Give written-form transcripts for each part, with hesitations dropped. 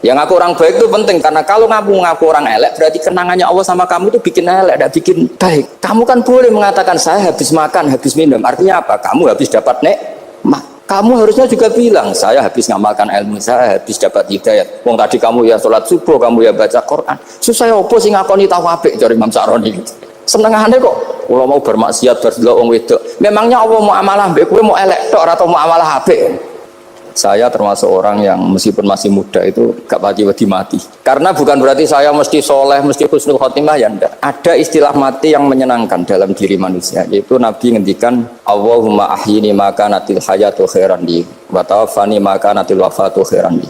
Yang ngaku orang baik itu penting karena kalau ngaku orang elek berarti kenangannya Allah sama kamu itu bikin elek, tidak bikin baik. Kamu kan boleh mengatakan saya habis makan, habis minum. Artinya apa? Kamu habis dapat nikmat. Kamu harusnya juga bilang saya habis ngamalkan ilmu, saya habis dapat hidayat. Wong tadi kamu ya sholat subuh, kamu ya baca Quran. Susah opo sing ngakoni tahu apik dari Imam Sa'roni gitu. Senengane kok. Kalau mau bermaksiat berdelok wong wedok. Memangnya Allah mau amalah mbek kowe mau elek tok atau mau amalah apik? Saya termasuk orang yang meskipun masih muda itu gak pati-pati mati. Karena bukan berarti saya mesti soleh, mesti husnul khotimah, ya enggak. Ada istilah mati yang menyenangkan dalam diri manusia. Yaitu Nabi ngendikan, Allahumma ahyini maka natil hayatu khairan li, wa tawaffani maka natil wafatu khairan li.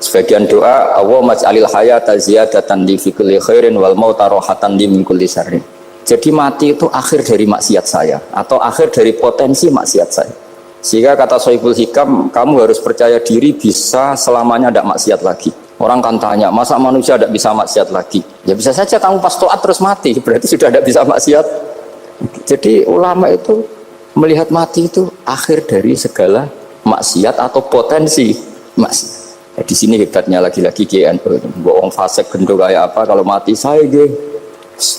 Sebagian doa, Allahumma maj'alil hayata ziyadatan li fi kulli khairin wal mauta rohatan li min kulli syarrin. Jadi mati itu akhir dari maksiat saya atau akhir dari potensi maksiat saya. Sehingga kata Sohibul Hikam, kamu harus percaya diri bisa selamanya tidak maksiat lagi. Orang kan tanya, masa manusia tidak bisa maksiat lagi? Ya bisa saja kamu pas toat terus mati, berarti sudah tidak bisa maksiat. Jadi ulama itu melihat mati itu akhir dari segala maksiat atau potensi maksiat. Ya, di sini hebatnya lagi-lagi GNU. Bohong fasik gendong kayak apa, kalau mati saya dia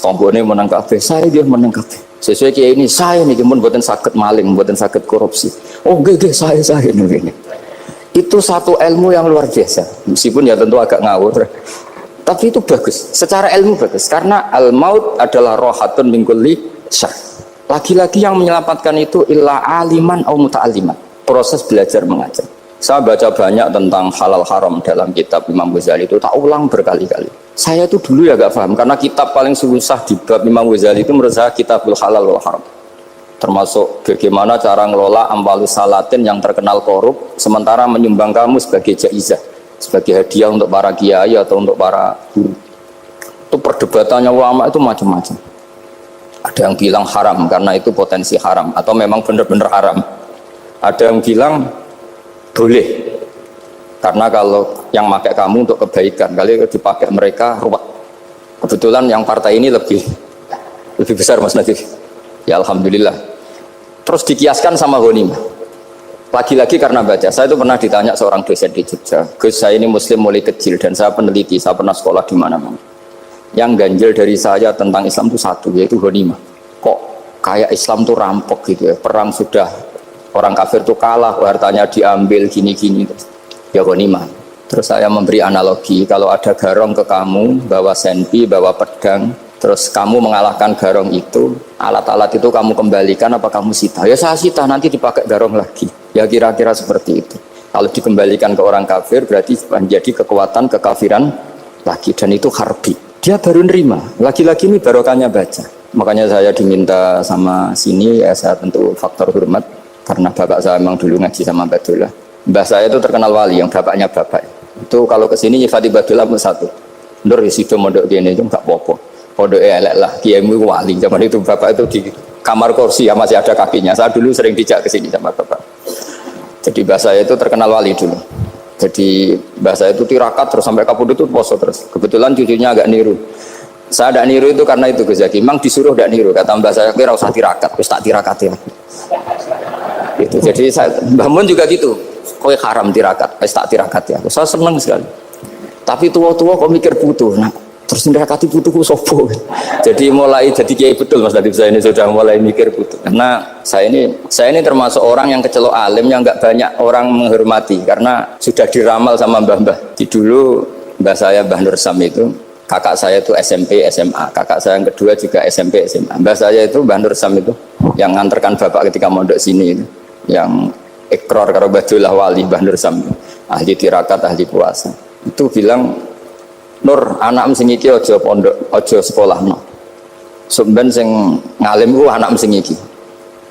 tombone menang kabeh, saya dia menang kabeh. Sesuai kayak ini saya nih pun buatan sakit maling, buatan sakit korupsi. Oh gede saya ini. Itu satu ilmu yang luar biasa. Meskipun ya tentu agak ngawur. Tapi itu bagus. Secara ilmu bagus. Karena al-maut adalah rohatun min kulli syarr. Lagi-lagi yang menyelamatkan itu illa aliman au muta'alliman. Proses belajar mengajar. Saya baca banyak tentang halal haram dalam kitab Imam Ghazali itu, tak ulang berkali-kali. Saya itu dulu ya gak paham, karena kitab paling susah di bab Imam Ghazali itu menurut saya kitabul halal wal haram. Termasuk bagaimana cara ngelola amwalus salatin yang terkenal korup, sementara menyumbang kamu sebagai jaizah, sebagai hadiah untuk para kiai atau untuk para guru. Itu perdebatannya ulama itu macam-macam. Ada yang bilang haram karena itu potensi haram, atau memang benar-benar haram. Ada yang bilang boleh karena kalau yang pakai kamu untuk kebaikan, kali dipakai mereka ruwet. Kebetulan yang partai ini lebih besar Mas Nadif. Ya alhamdulillah. Terus dikiaskan sama ghanimah. Lagi-lagi karena baca, saya itu pernah ditanya seorang dosen di Jogja, Gus saya ini muslim mulai kecil dan saya peneliti, saya pernah sekolah di mana-mana. Yang ganjil dari saya tentang Islam itu satu, yaitu ghanimah. Kok kayak Islam tuh rampok gitu ya, perang sudah orang kafir tuh kalah, hartanya diambil gini-gini. Ya ghanimah. Terus saya memberi analogi, kalau ada garong ke kamu, bawa senpi, bawa pedang, terus kamu mengalahkan garong itu, alat-alat itu kamu kembalikan apa kamu sita? Ya saya sita, nanti dipakai garong lagi. Ya kira-kira seperti itu. Kalau dikembalikan ke orang kafir berarti menjadi kekuatan kekafiran lagi, dan itu harbi. Dia baru nerima. Lagi-lagi ini barokahnya baca. Makanya saya diminta sama sini, ya saya tentu faktor hormat karena bapak saya memang dulu ngaji sama Badullah. Mbah saya itu terkenal wali, yang bapaknya bapak. Itu kalau kesini nyifati Badullah pun satu. Nur isido mondok gini itu nggak popo. Pondok elek lah, kiaimu wali. Zaman itu bapak itu di kamar kursi ya masih ada kakinya. Saya dulu sering dijak ke sini sama bapak. Jadi mbah saya itu terkenal wali dulu. Jadi mbah saya itu tirakat terus sampai kapundhut itu poso terus. Kebetulan cucunya agak niru. Saya tidak niru itu karena itu Gus Zaki. Memang disuruh tidak niru. Kata mbah saya kira usah tirakat, terus tak tirakat ya. Gitu. Jadi Mbah Mun juga gitu. Kowe haram tirakat, wis tak tirakat ya. Saya senang sekali. Tapi tua-tua kok mikir butuh. Nah, terus nirakati butuhku sopo. Jadi mulai jadi kiai betul Mas Nadif, saya ini sudah mulai mikir butuh. Karena saya ini termasuk orang yang kecelok alim yang enggak banyak orang menghormati karena sudah diramal sama mbah-mbah. Di dulu mbah saya Mbah Nur Sam itu, kakak saya itu SMP SMA, kakak saya yang kedua juga SMP SMA. Mbah saya itu Mbah Nur Sam itu yang nganterkan bapak ketika mondok sini itu, yang ikrar karo Badullah wali Mbah Nur Sam, ahli tirakat, ahli puasa. Itu bilang, Nur, anak sing iki aja pondok, aja sekolahno. Sumben sing ngalim ku anak sing iki.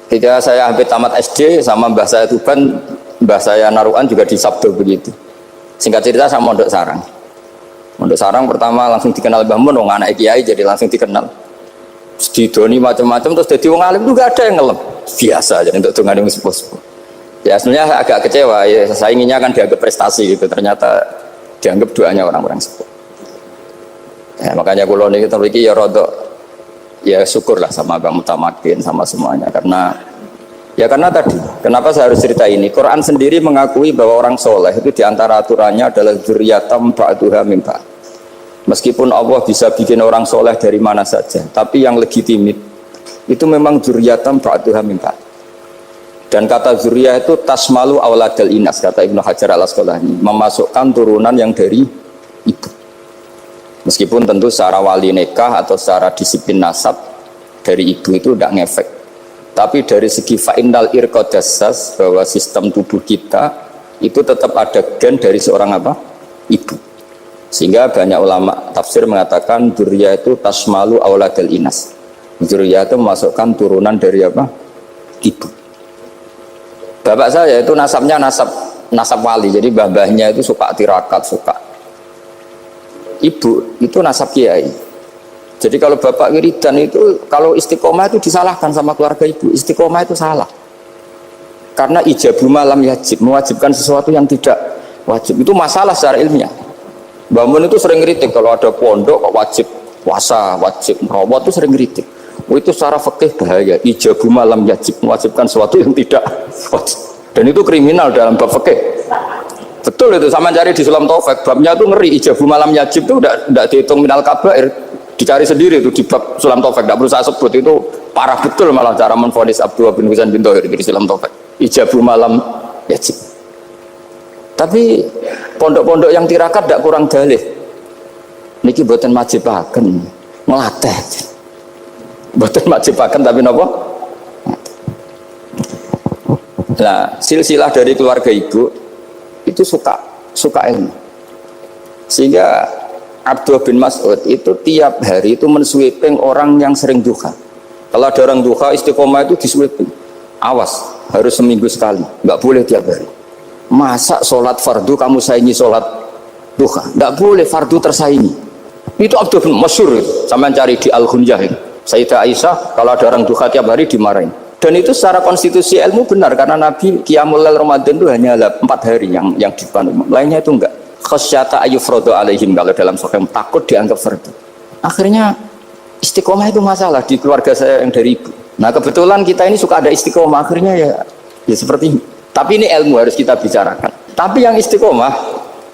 Ketika saya hampir tamat SD sama mbah saya Tuban, mbah saya Narukan juga disabdo begitu. Singkat cerita sama Mondok Sarang. Mondok Sarang pertama langsung dikenal Mbah Mun, wong anak kiai jadi langsung dikenal. Didoni macam-macam terus jadi wong alim juga ada yang ngelem. Biasa aja untuk dongane wong sepuh-sepuh. Ya sebenarnya agak kecewa ya, saya inginnya kan dianggap prestasi gitu, ternyata dianggap doanya orang-orang sepuh. Ya, makanya kalau ini kita ya rodok ya syukurlah sama Bang Mutamakin sama semuanya, karena Ya karena tadi, kenapa saya harus cerita ini? Quran sendiri mengakui bahwa orang soleh itu diantara aturannya adalah dzurriyyatam ba'duha min ba'd. Meskipun Allah bisa bikin orang soleh dari mana saja, tapi yang legitimit itu memang dzurriyyatam ba'duha min ba'd. Dan kata dzurriyyah itu tasmalu auladal inas, kata Ibnu Hajar al-Asqalani, memasukkan turunan yang dari ibu. Meskipun tentu secara wali nikah atau secara disiplin nasab dari ibu itu tidak ngefek. Tapi dari segi fa'innal irqadassas, bahwa sistem tubuh kita itu tetap ada gen dari seorang apa? Ibu. Sehingga banyak ulama tafsir mengatakan dzurriyyah itu tasmalu auladal inas. Dzurriyyah itu memasukkan turunan dari apa? Ibu. Bapak saya itu nasabnya nasab wali, jadi babahnya itu suka tirakat, suka. Ibu itu nasab kiai. Jadi kalau bapak wiridan itu, kalau istiqomah itu disalahkan sama keluarga ibu. Istiqomah itu salah. Karena ijabu malam yajib, mewajibkan sesuatu yang tidak wajib. Itu masalah secara ilmiah. Mbak Mun itu sering kritik kalau ada pondok kok wajib puasa, wajib merawat itu sering kritik. Itu secara fikih bahaya. Ijabu malam yajib, mewajibkan sesuatu yang tidak wajib. Dan itu kriminal dalam bab fikih. Betul itu, sama cari di Sulam Taufik, babnya itu ngeri. Ijabu malam yajib itu tidak dihitung minal kabair. Dicari sendiri itu di bab Sulam Taufik, tidak perlu saya sebut, itu parah betul malah cara menvonis Abdullah bin Husain bin Thohir di Sulam Taufik. Ijabu malam yajib. Tapi pondok-pondok yang tirakat tidak kurang dalih. Niki boten majibaken, melatih. Boten majibaken tapi napa? Nah, silsilah dari keluarga ibu itu suka ilmu. Sehingga Abdullah bin Mas'ud itu tiap hari itu mensweeping orang yang sering duha. Kalau ada orang duha istiqomah itu disweeping. Awas, harus seminggu sekali, nggak boleh tiap hari. Masa sholat fardu kamu saingi sholat duha? Nggak boleh, fardu tersaingi. Itu Abdullah bin Masyhur, sama cari di Al-Hunyah itu. Sayyidah Aisyah kalau ada orang duha tiap hari dimarahin. Dan itu secara konstitusi ilmu benar, karena Nabi Qiyamul Lail Ramadan itu hanya 4 hari yang dipandu. Lainnya itu enggak. Khasyata ayyufrodo alaihim, kalau dalam sahih takut dianggap fardu. Akhirnya istiqomah itu masalah di keluarga saya yang dari ibu. Nah kebetulan kita ini suka ada istiqomah, akhirnya ya seperti ini. Tapi ini ilmu harus kita bicarakan. Tapi yang istiqomah,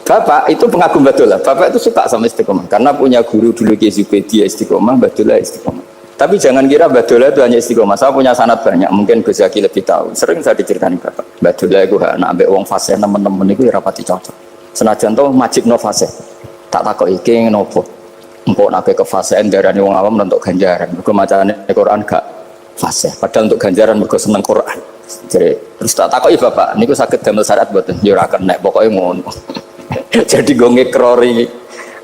bapak itu pengagum Badulah. Bapak itu suka sama istiqomah karena punya guru dulu Ki Zubaidi istiqomah, Badulah istiqomah. Tapi jangan kira Badulah itu hanya istiqomah. Saya punya sanad banyak, mungkin Gus Zaki lebih tahu. Sering saya diceritain bapak. Badulah itu anak ambek wong fase teman-teman itu rapati cocok. Senajan to majib no fase, tak takut iki nopo, engkau nabe ke fase darani wong awam untuk ganjaran, mergo macane Quran gak fase, padahal untuk ganjaran mergo seneng Quran. Jadi terus tak takut bapak, niku sakit damel syarat buatan, jurakan nek pokoknya ngono. Jadi gonge krori,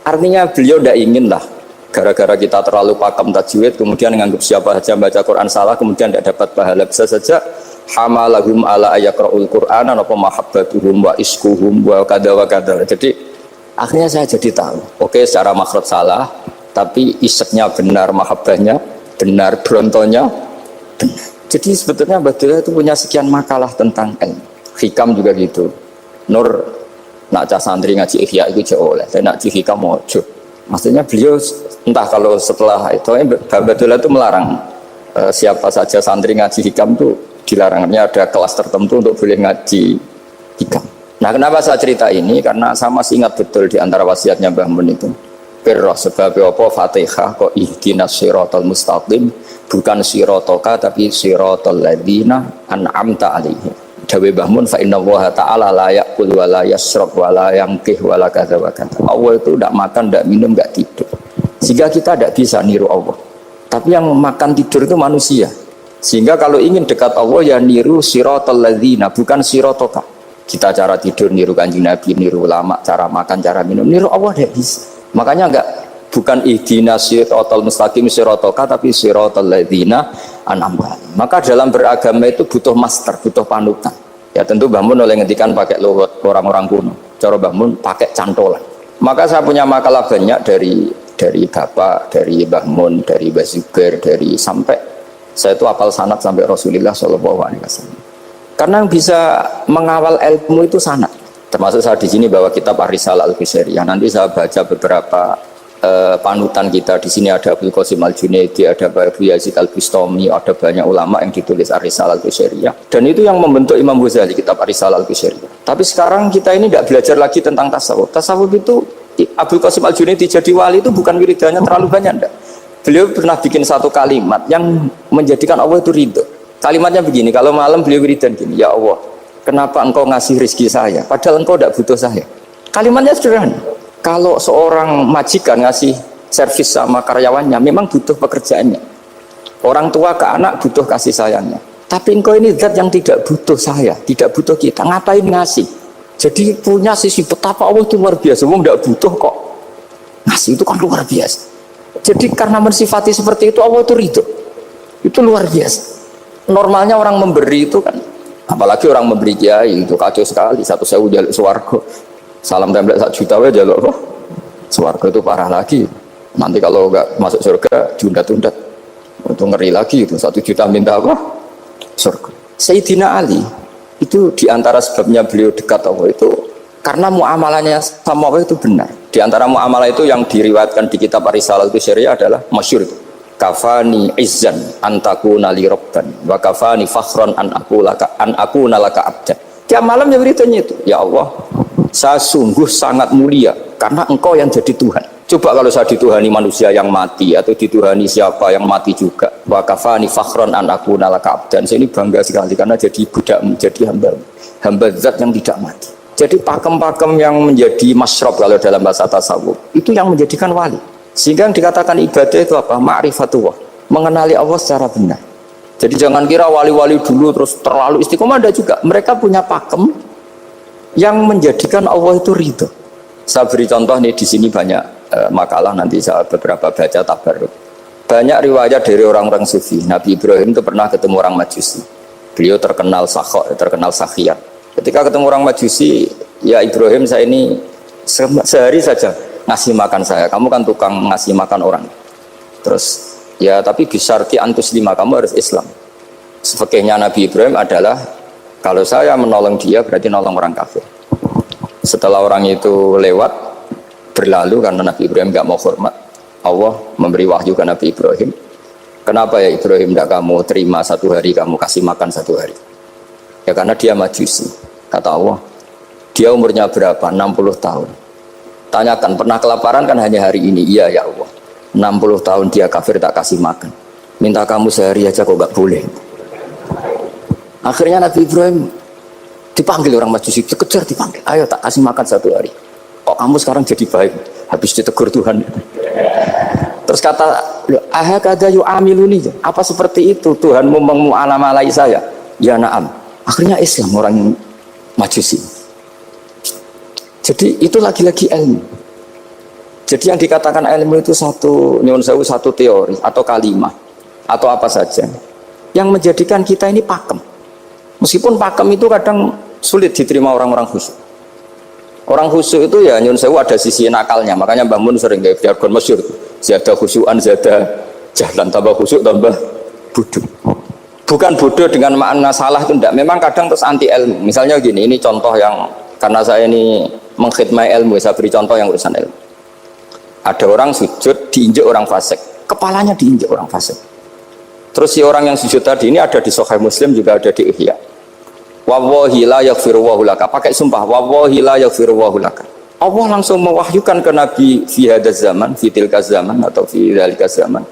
artinya beliau tidak ingin lah, gara-gara kita terlalu pakem tajwid, kemudian menganggap siapa saja baca Quran salah, kemudian tidak dapat pahala. Bisa saja hamalahum ala ayakra'ul Qur'ana napa mahabbatuhum wa iskuhum wa kada wa kada. Jadi akhirnya saya jadi tahu, oke secara makhraj salah, tapi iseknya benar, mahabbahnya benar, brontonya benar. Jadi sebetulnya Badulah itu punya sekian makalah tentang ilmu. Hikam juga gitu. Nur nak cah santri ngaji ihya itu jauh oleh, saya nak hikam mojo. Maksudnya beliau entah kalau setelah itu Badulah itu melarang siapa saja santri ngaji hikam itu dilarangnya ada kelas tertentu untuk boleh ngaji hikam. Nah kenapa saya cerita ini? Karena saya masih ingat betul di antara wasiatnya Mbah Mun itu. Pirroh sebab apa Fatihah kok ihdinas siratal mustaqim, bukan siratoka tapi siratal ladzina an'amta alaihim. Dawe Mbah Mun fa innallaha ta'ala la ya'kul wa la yashrab wa la yanqih wa la kadza wa kadza. Allah itu tidak makan, tidak minum, tidak tidur. Sehingga kita tidak bisa niru Allah. Tapi yang makan tidur itu manusia. Sehingga kalau ingin dekat Allah ya niru siratal ladzina, bukan siratoka. Kita cara tidur niru Kanjeng Nabi, niru ulama, cara makan, cara minum, niru Allah tidak bisa. Makanya enggak, bukan ihdinas siratal mustaqim siratoka, tapi siratal ladzina an'amta. Maka dalam beragama itu butuh master, butuh panutan. Ya tentu Mbah Mun oleh ngendikan pakai luhut orang-orang kuno. Cara Mbah Mun pakai cantolan. Maka saya punya makalah banyak dari Bapak, dari Mbah Mun, dari Mbah Zubair, dari sampai saya itu hafal sanad sampai Rasulullah SAW. Karena yang bisa mengawal ilmu itu sanad. Termasuk saya di sini bawa kitab Ar-Risalah Al-Qushairiyah. Nanti saya baca beberapa panutan kita di sini ada Abdul Qasim Al-Junaidi, ada Abu Yazid Al-Bistami, ada banyak ulama yang ditulis Ar-Risalah Al-Qusairiyah, dan itu yang membentuk Imam Ghazali kitab Ar-Risalah Al-Qusairiyah. Tapi sekarang kita ini tidak belajar lagi tentang tasawuf. Tasawuf itu Abdul Qasim Al-Junaidi jadi wali itu bukan wiridannya terlalu banyak, enggak. Beliau pernah bikin satu kalimat yang menjadikan Allah itu ridho. Kalimatnya begini, kalau malam beliau wiridan gini, ya Allah, kenapa engkau ngasih rezeki saya padahal engkau tidak butuh saya. Kalimatnya sederhana. Kalau seorang majikan ngasih servis sama karyawannya, memang butuh pekerjaannya. Orang tua ke anak butuh kasih sayangnya. Tapi engkau ini zat yang tidak butuh saya, tidak butuh kita. Ngapain ngasih? Jadi punya sisi betapa Allah itu luar biasa. Wong tidak butuh kok. Ngasih itu kan luar biasa. Jadi karena mensifati seperti itu, Allah itu ridho. Itu luar biasa. Normalnya orang memberi itu kan, apalagi orang memberi kiai itu kacau sekali. 1.000 jaluk swarga. Salam tempel 1 juta wae jaluk apa? Swarga itu parah lagi. Nanti kalau enggak masuk surga diundat-undat. Itu ngeri lagi itu 1 juta minta apa? Surga. Sayyidina Ali itu diantara sebabnya beliau dekat Allah itu karena muamalahnya sama Allah itu benar. Di antara muamalah itu yang diriwayatkan di kitab Ar-Risalah Al-Qusairiyah adalah masyhur itu. Kafani izzan antakuna li rabban wa kafani fakhran an akuna laka abdan. Tiap malam ya beritanya itu, ya Allah, saya sungguh sangat mulia karena engkau yang jadi Tuhan. Coba kalau saya dituhani manusia yang mati atau dituhani siapa yang mati juga. Wa kafani fakhran an akuna laka abdan. Saya ini bangga sekali karena jadi budak, menjadi hamba zat yang tidak mati. Jadi pakem-pakem yang menjadi masyrab kalau dalam bahasa tasawuf itu yang menjadikan wali. Sehingga yang dikatakan ibadah itu apa? Ma'rifatullah, mengenali Allah secara benar. Jadi jangan kira wali-wali dulu terus terlalu istiqomah, ada juga. Mereka punya pakem yang menjadikan Allah itu ridho. Saya beri contoh nih di sini banyak makalah, nanti saya beberapa baca tabarruk. Banyak riwayat dari orang-orang sufi. Nabi Ibrahim itu pernah ketemu orang Majusi. Beliau terkenal sakhok, terkenal sakhiyat. Ketika ketemu orang Majusi, ya Ibrahim, saya ini sehari saja ngasih makan saya. Kamu kan tukang ngasih makan orang. Terus ya tapi bisyarti antus lima, kamu harus Islam. Fikihnya Nabi Ibrahim adalah kalau saya menolong dia berarti nolong orang kafir. Setelah orang itu lewat berlalu karena Nabi Ibrahim gak mau hormat, Allah memberi wahyu ke Nabi Ibrahim. Kenapa ya Ibrahim tidak kamu terima 1 hari, kamu kasih makan 1 hari? Ya karena dia Majusi. Kata Allah, dia umurnya berapa? 60 tahun. Tanyakan, pernah kelaparan kan hanya hari ini? Iya ya Allah. 60 tahun dia kafir tak kasih makan. Minta kamu sehari aja kok gak boleh. Akhirnya Nabi Ibrahim dipanggil orang Majusi, dikejar dipanggil. Ayo tak kasih makan 1 hari. Kok kamu sekarang jadi baik? Habis ditegur Tuhan. Terus kata, ahakada yu'amiluni. Apa seperti itu Tuhanmu mengu'alamalai saya? Ya na'am. Akhirnya Islam orang Majusi. Jadi itu lagi-lagi ilmu. Jadi yang dikatakan ilmu itu satu teori atau kalimat atau apa saja yang menjadikan kita ini pakem. Meskipun pakem itu kadang sulit diterima orang-orang khusyuk. Orang khusyuk itu ya nyun sewu ada sisi nakalnya. Makanya Mbah Mun sering kayak jargon masyhur. Zada khusyuan, zada jalan, tambah khusyuk tambah bodoh. Bukan bodoh dengan makna salah itu enggak. Memang kadang terus anti ilmu. Misalnya gini, ini contoh yang karena saya ini mengkhidmati ilmu, saya beri contoh yang urusan ilmu. Ada orang sujud diinjek orang fasik, kepalanya diinjek orang fasik. Terus si orang yang sujud tadi ini ada di Sahih Muslim, juga ada di Ihya. Wallahi la yaghfirullahu laka, pakai sumpah, wallahi la yaghfirullahu laka. Allah langsung mewahyukan ke Nabi fi hadzal zaman, fi tilka zaman atau fi dzalika zaman.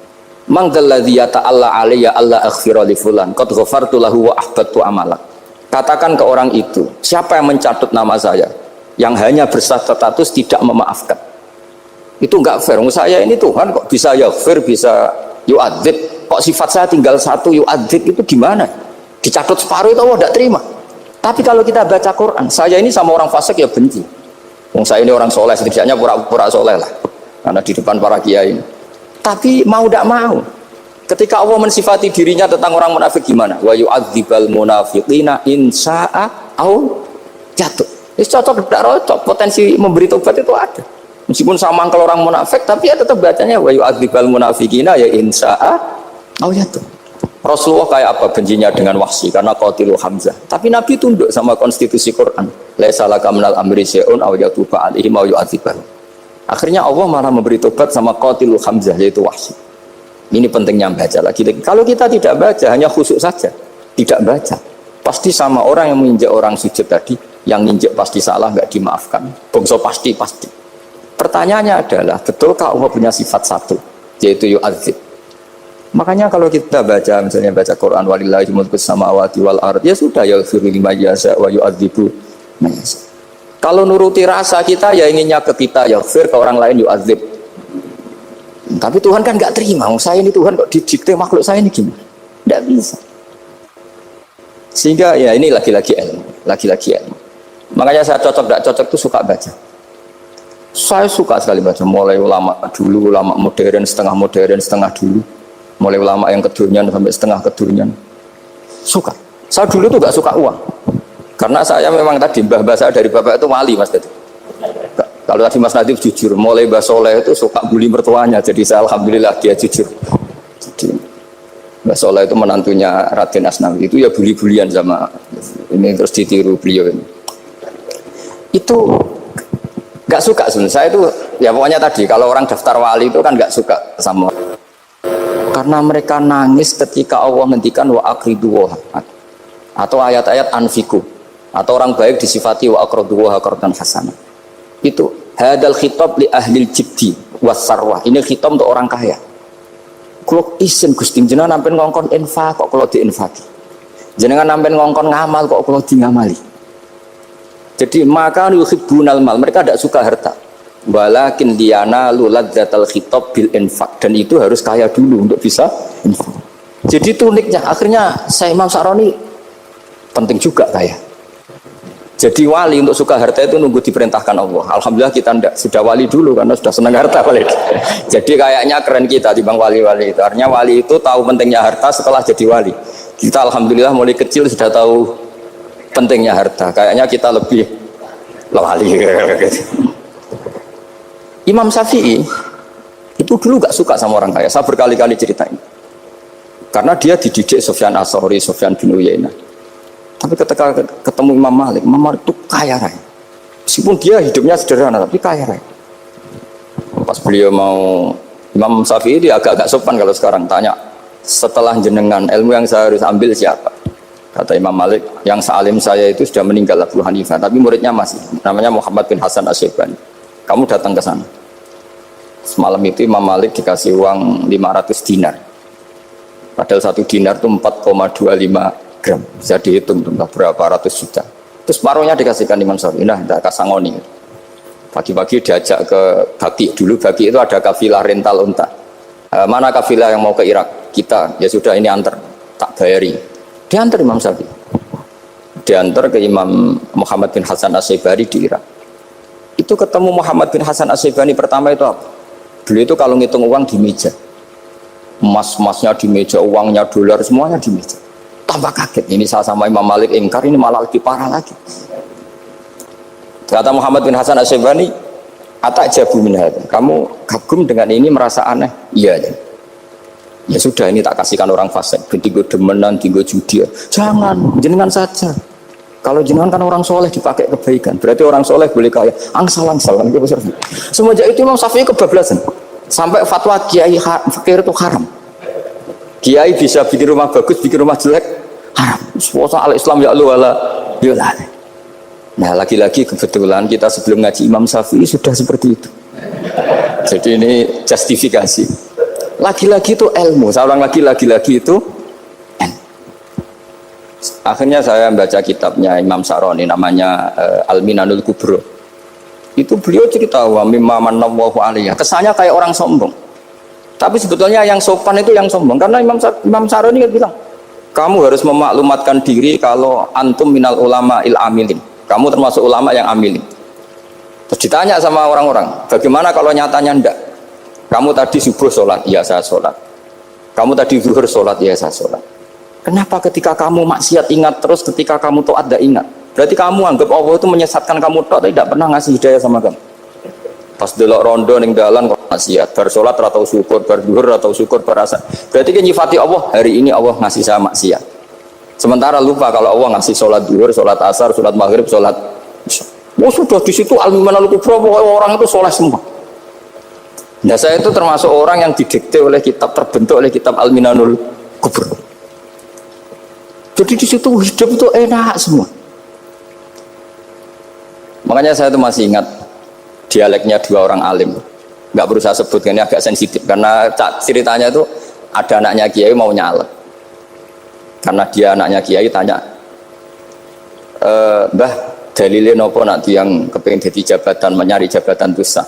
Man dzalladzi yata'alla alayya alla aghfira li fulan qad ghafartu lahu wa ahbattu amalak. Katakan ke orang itu, siapa yang mencatut nama saya yang hanya berstatus tidak memaafkan. Itu enggak fair. Saya ini Tuhan kok bisa yaghfir, bisa yu'adzib. Kok sifat saya tinggal 1 yu'adzib, itu gimana? Dicatut separuh itu Allah tidak terima. Tapi kalau kita baca Quran, saya ini sama orang fasik ya benci. Saya ini orang soleh, setidaknya pura-pura soleh lah. Karena di depan para kiai. Tapi mau tidak mau. Ketika Allah mensifati dirinya tentang orang munafik gimana? Wa yu'adzibal munafiqina in sya'a au jatuh. Itu cocok tidak cocok. Potensi memberi tobat itu ada. Meskipun sama kalau orang munafik, tapi ya tetap bacanya wa yu'adzibal munafiqina ya in sya'a au jatuh. Rasulullah kayak apa bencinya dengan Wahsy karena qatilu Hamzah. Tapi Nabi tunduk sama konstitusi Quran. Laisa laka minal amri syai'un aw yatuba alaihim aw yu'adzibahum. Akhirnya Allah malah memberi tobat sama qatilul Hamzah, yaitu Wahsy. Ini pentingnya baca lagi. Kalau kita tidak baca, hanya khusyuk saja, tidak baca, pasti sama orang yang menginjak orang sujud tadi, yang injek pasti salah, nggak dimaafkan. Bongso pasti. Pertanyaannya adalah, betulkah Allah punya sifat satu, yaitu yu'adzib? Makanya kalau kita baca, misalnya baca Quran, walillahi mulkus samawati wal ard, ya sudah, yaghfiru liman yasha wa yu'adzibu man yasha. Kalau nuruti rasa kita, ya inginnya ke kita, yaghfir, ke orang lain yu'adzib. Tapi Tuhan kan nggak terima, saya ini Tuhan kok didikte makhluk saya ini gimana? Nggak bisa. Sehingga ya ini lagi-lagi ilmu. Makanya saya cocok tidak cocok itu suka baca. Saya suka sekali baca, mulai ulama dulu, ulama modern, setengah dulu, mulai ulama yang kedunian sampai setengah kedunian. Suka. Saya dulu tuh gak suka uang, karena saya memang tadi mbah saya dari bapak itu wali mas tadi. Kalau tadi Mas Nadif jujur, mulai Mbah Soleh itu suka bully mertuanya, jadi saya alhamdulillah dia jujur. Jadi Mbah Soleh itu menantunya Raden Asnawi, itu ya bully-bulian sama ini, terus ditiru beliau ini. Itu gak suka sebenarnya. Saya itu ya pokoknya tadi kalau orang daftar wali itu kan gak suka sama, karena mereka nangis ketika Allah ngendikan wa aqridu atau ayat-ayat anfiku, atau orang baik disifati wa aqridu qardan hasanah. Itu hadal khitab li ahlil jibdi wasarwah. Ini khitab untuk orang kaya. Kalau isin Gusti jenengan nampen ngongkon infak kok kalau diinfaki, jenengan nampen ngongkon ngamal kok kalau di ngamali. Jadi maka yuhibbunal mal, mereka tidak suka harta. Walakin liyana luladzatal khitab bil infak, dan itu harus kaya dulu untuk bisa infak. Jadi itu uniknya. Akhirnya saya Imam Sa'roni penting juga kaya. Jadi wali untuk suka harta itu nunggu diperintahkan Allah. Alhamdulillah kita tidak, sudah wali dulu karena sudah senang harta wali. Jadi kayaknya keren kita dibanding wali-wali itu. Artinya wali itu tahu pentingnya harta setelah jadi wali. Kita alhamdulillah mulai kecil sudah tahu pentingnya harta. Kayaknya kita lebih wali. Imam Syafi'i itu dulu gak suka sama orang kaya. Saya berkali-kali ceritain. Karena dia dididik Sufyan As-Tsauri, Sufyan bin Uyainah. Tapi ketika ketemu Imam Malik itu kaya raya. Meskipun dia hidupnya sederhana, tapi kaya raya. Pas beliau mau, Imam Syafi'i dia agak-agak sopan kalau sekarang tanya, setelah jenengan ilmu yang saya harus ambil siapa? Kata Imam Malik, yang sealim saya itu sudah meninggal Abu Hanifah, tapi muridnya masih, namanya Muhammad bin Hasan Asy-Syaibani. Kamu datang ke sana. Semalam itu Imam Malik dikasih uang 500 dinar. Padahal 1 dinar itu 4,25 gram, bisa dihitung berapa ratus juta. Terus separuhnya dikasihkan Imam Syafi'i. Nah, tidak kasangoni. Pagi-pagi diajak ke Baki dulu. Baki itu ada kafilah rental unta. Mana kafilah yang mau ke Irak? Kita, ya sudah ini antar, tak bayari. Diantar Imam Syafi'i. Diantar ke Imam Muhammad bin Hasan Asy-Syaibani di Irak. Itu ketemu Muhammad bin Hasan Asy-Syaibani pertama itu apa? Beliau itu kalau ngitung uang di meja. Emas-emasnya di meja, uangnya dolar, semuanya di meja. Tambah kaget, ini saya sama Imam Malik ingkar, ini malah lebih parah lagi. Kata Muhammad bin Hasan Asy-Syaibani, atajabu min hadza, kamu kagum dengan ini, merasa aneh? Iya. Ya sudah, ini tak kasihkan orang fasik, tinggo demenan, tinggo judi. Jangan, jenengan saja. Kalau jenengan kan orang soleh dipakai kebaikan, berarti orang soleh boleh kaya. Angsal. Semenjak itu Imam Syafi'i kebablasan, sampai fatwa kiai fakir itu haram. Kiai bisa bikin rumah bagus, bikin rumah jelek, haram. Puasa al-Islam ya Allah wala yullah. Nah, lagi-lagi kebetulan kita sebelum ngaji Imam Syafi'i sudah seperti itu. Jadi ini justifikasi. Lagi-lagi itu ilmu. Saya ulang lagi-lagi itu ilmu. Akhirnya saya baca kitabnya Imam Sa'roni namanya Al-Minanul Kubro. Itu beliau cerita wa mimma manallahu alaihi. Kesannya kayak orang sombong. Tapi sebetulnya yang sopan itu yang sombong, karena Imam Sa'roni bilang, kamu harus memaklumatkan diri kalau antum minal ulama il amilin, kamu termasuk ulama yang amilin. Terus ditanya sama orang-orang, bagaimana kalau nyatanya enggak? Kamu tadi subuh sholat, iya saya sholat. Kamu tadi zuhur sholat, iya saya sholat. Kenapa ketika kamu maksiat ingat terus, ketika kamu taat tidak ingat? Berarti kamu anggap Allah itu menyesatkan kamu, tidak pernah ngasih hidayah sama kamu. Pas delok rondo ning dalan kok maksiat, bar salat atau syukur, bar zuhur atau syukur, berasa. Berarti kan nyifati Allah, hari ini Allah ngasih saya maksiat. Sementara lupa kalau Allah ngasih salat zuhur, salat asar, salat maghrib, salat isya. Oh sudah di situ al-Minanul Kubro, orang itu soleh semua. Nah saya itu termasuk orang yang didikte oleh kitab, terbentuk oleh kitab Al-Minanul Kubra. Jadi di situ hidup itu enak semua. Makanya saya itu masih ingat dialeknya dua orang alim. Nggak perlu saya sebutkan, ini agak sensitif karena ceritanya itu ada anaknya kiai mau nyalek. Karena dia anaknya kiai tanya, Mbah dalilnya nopo nanti yang kepengen jadi jabatan, mencari jabatan itu sah.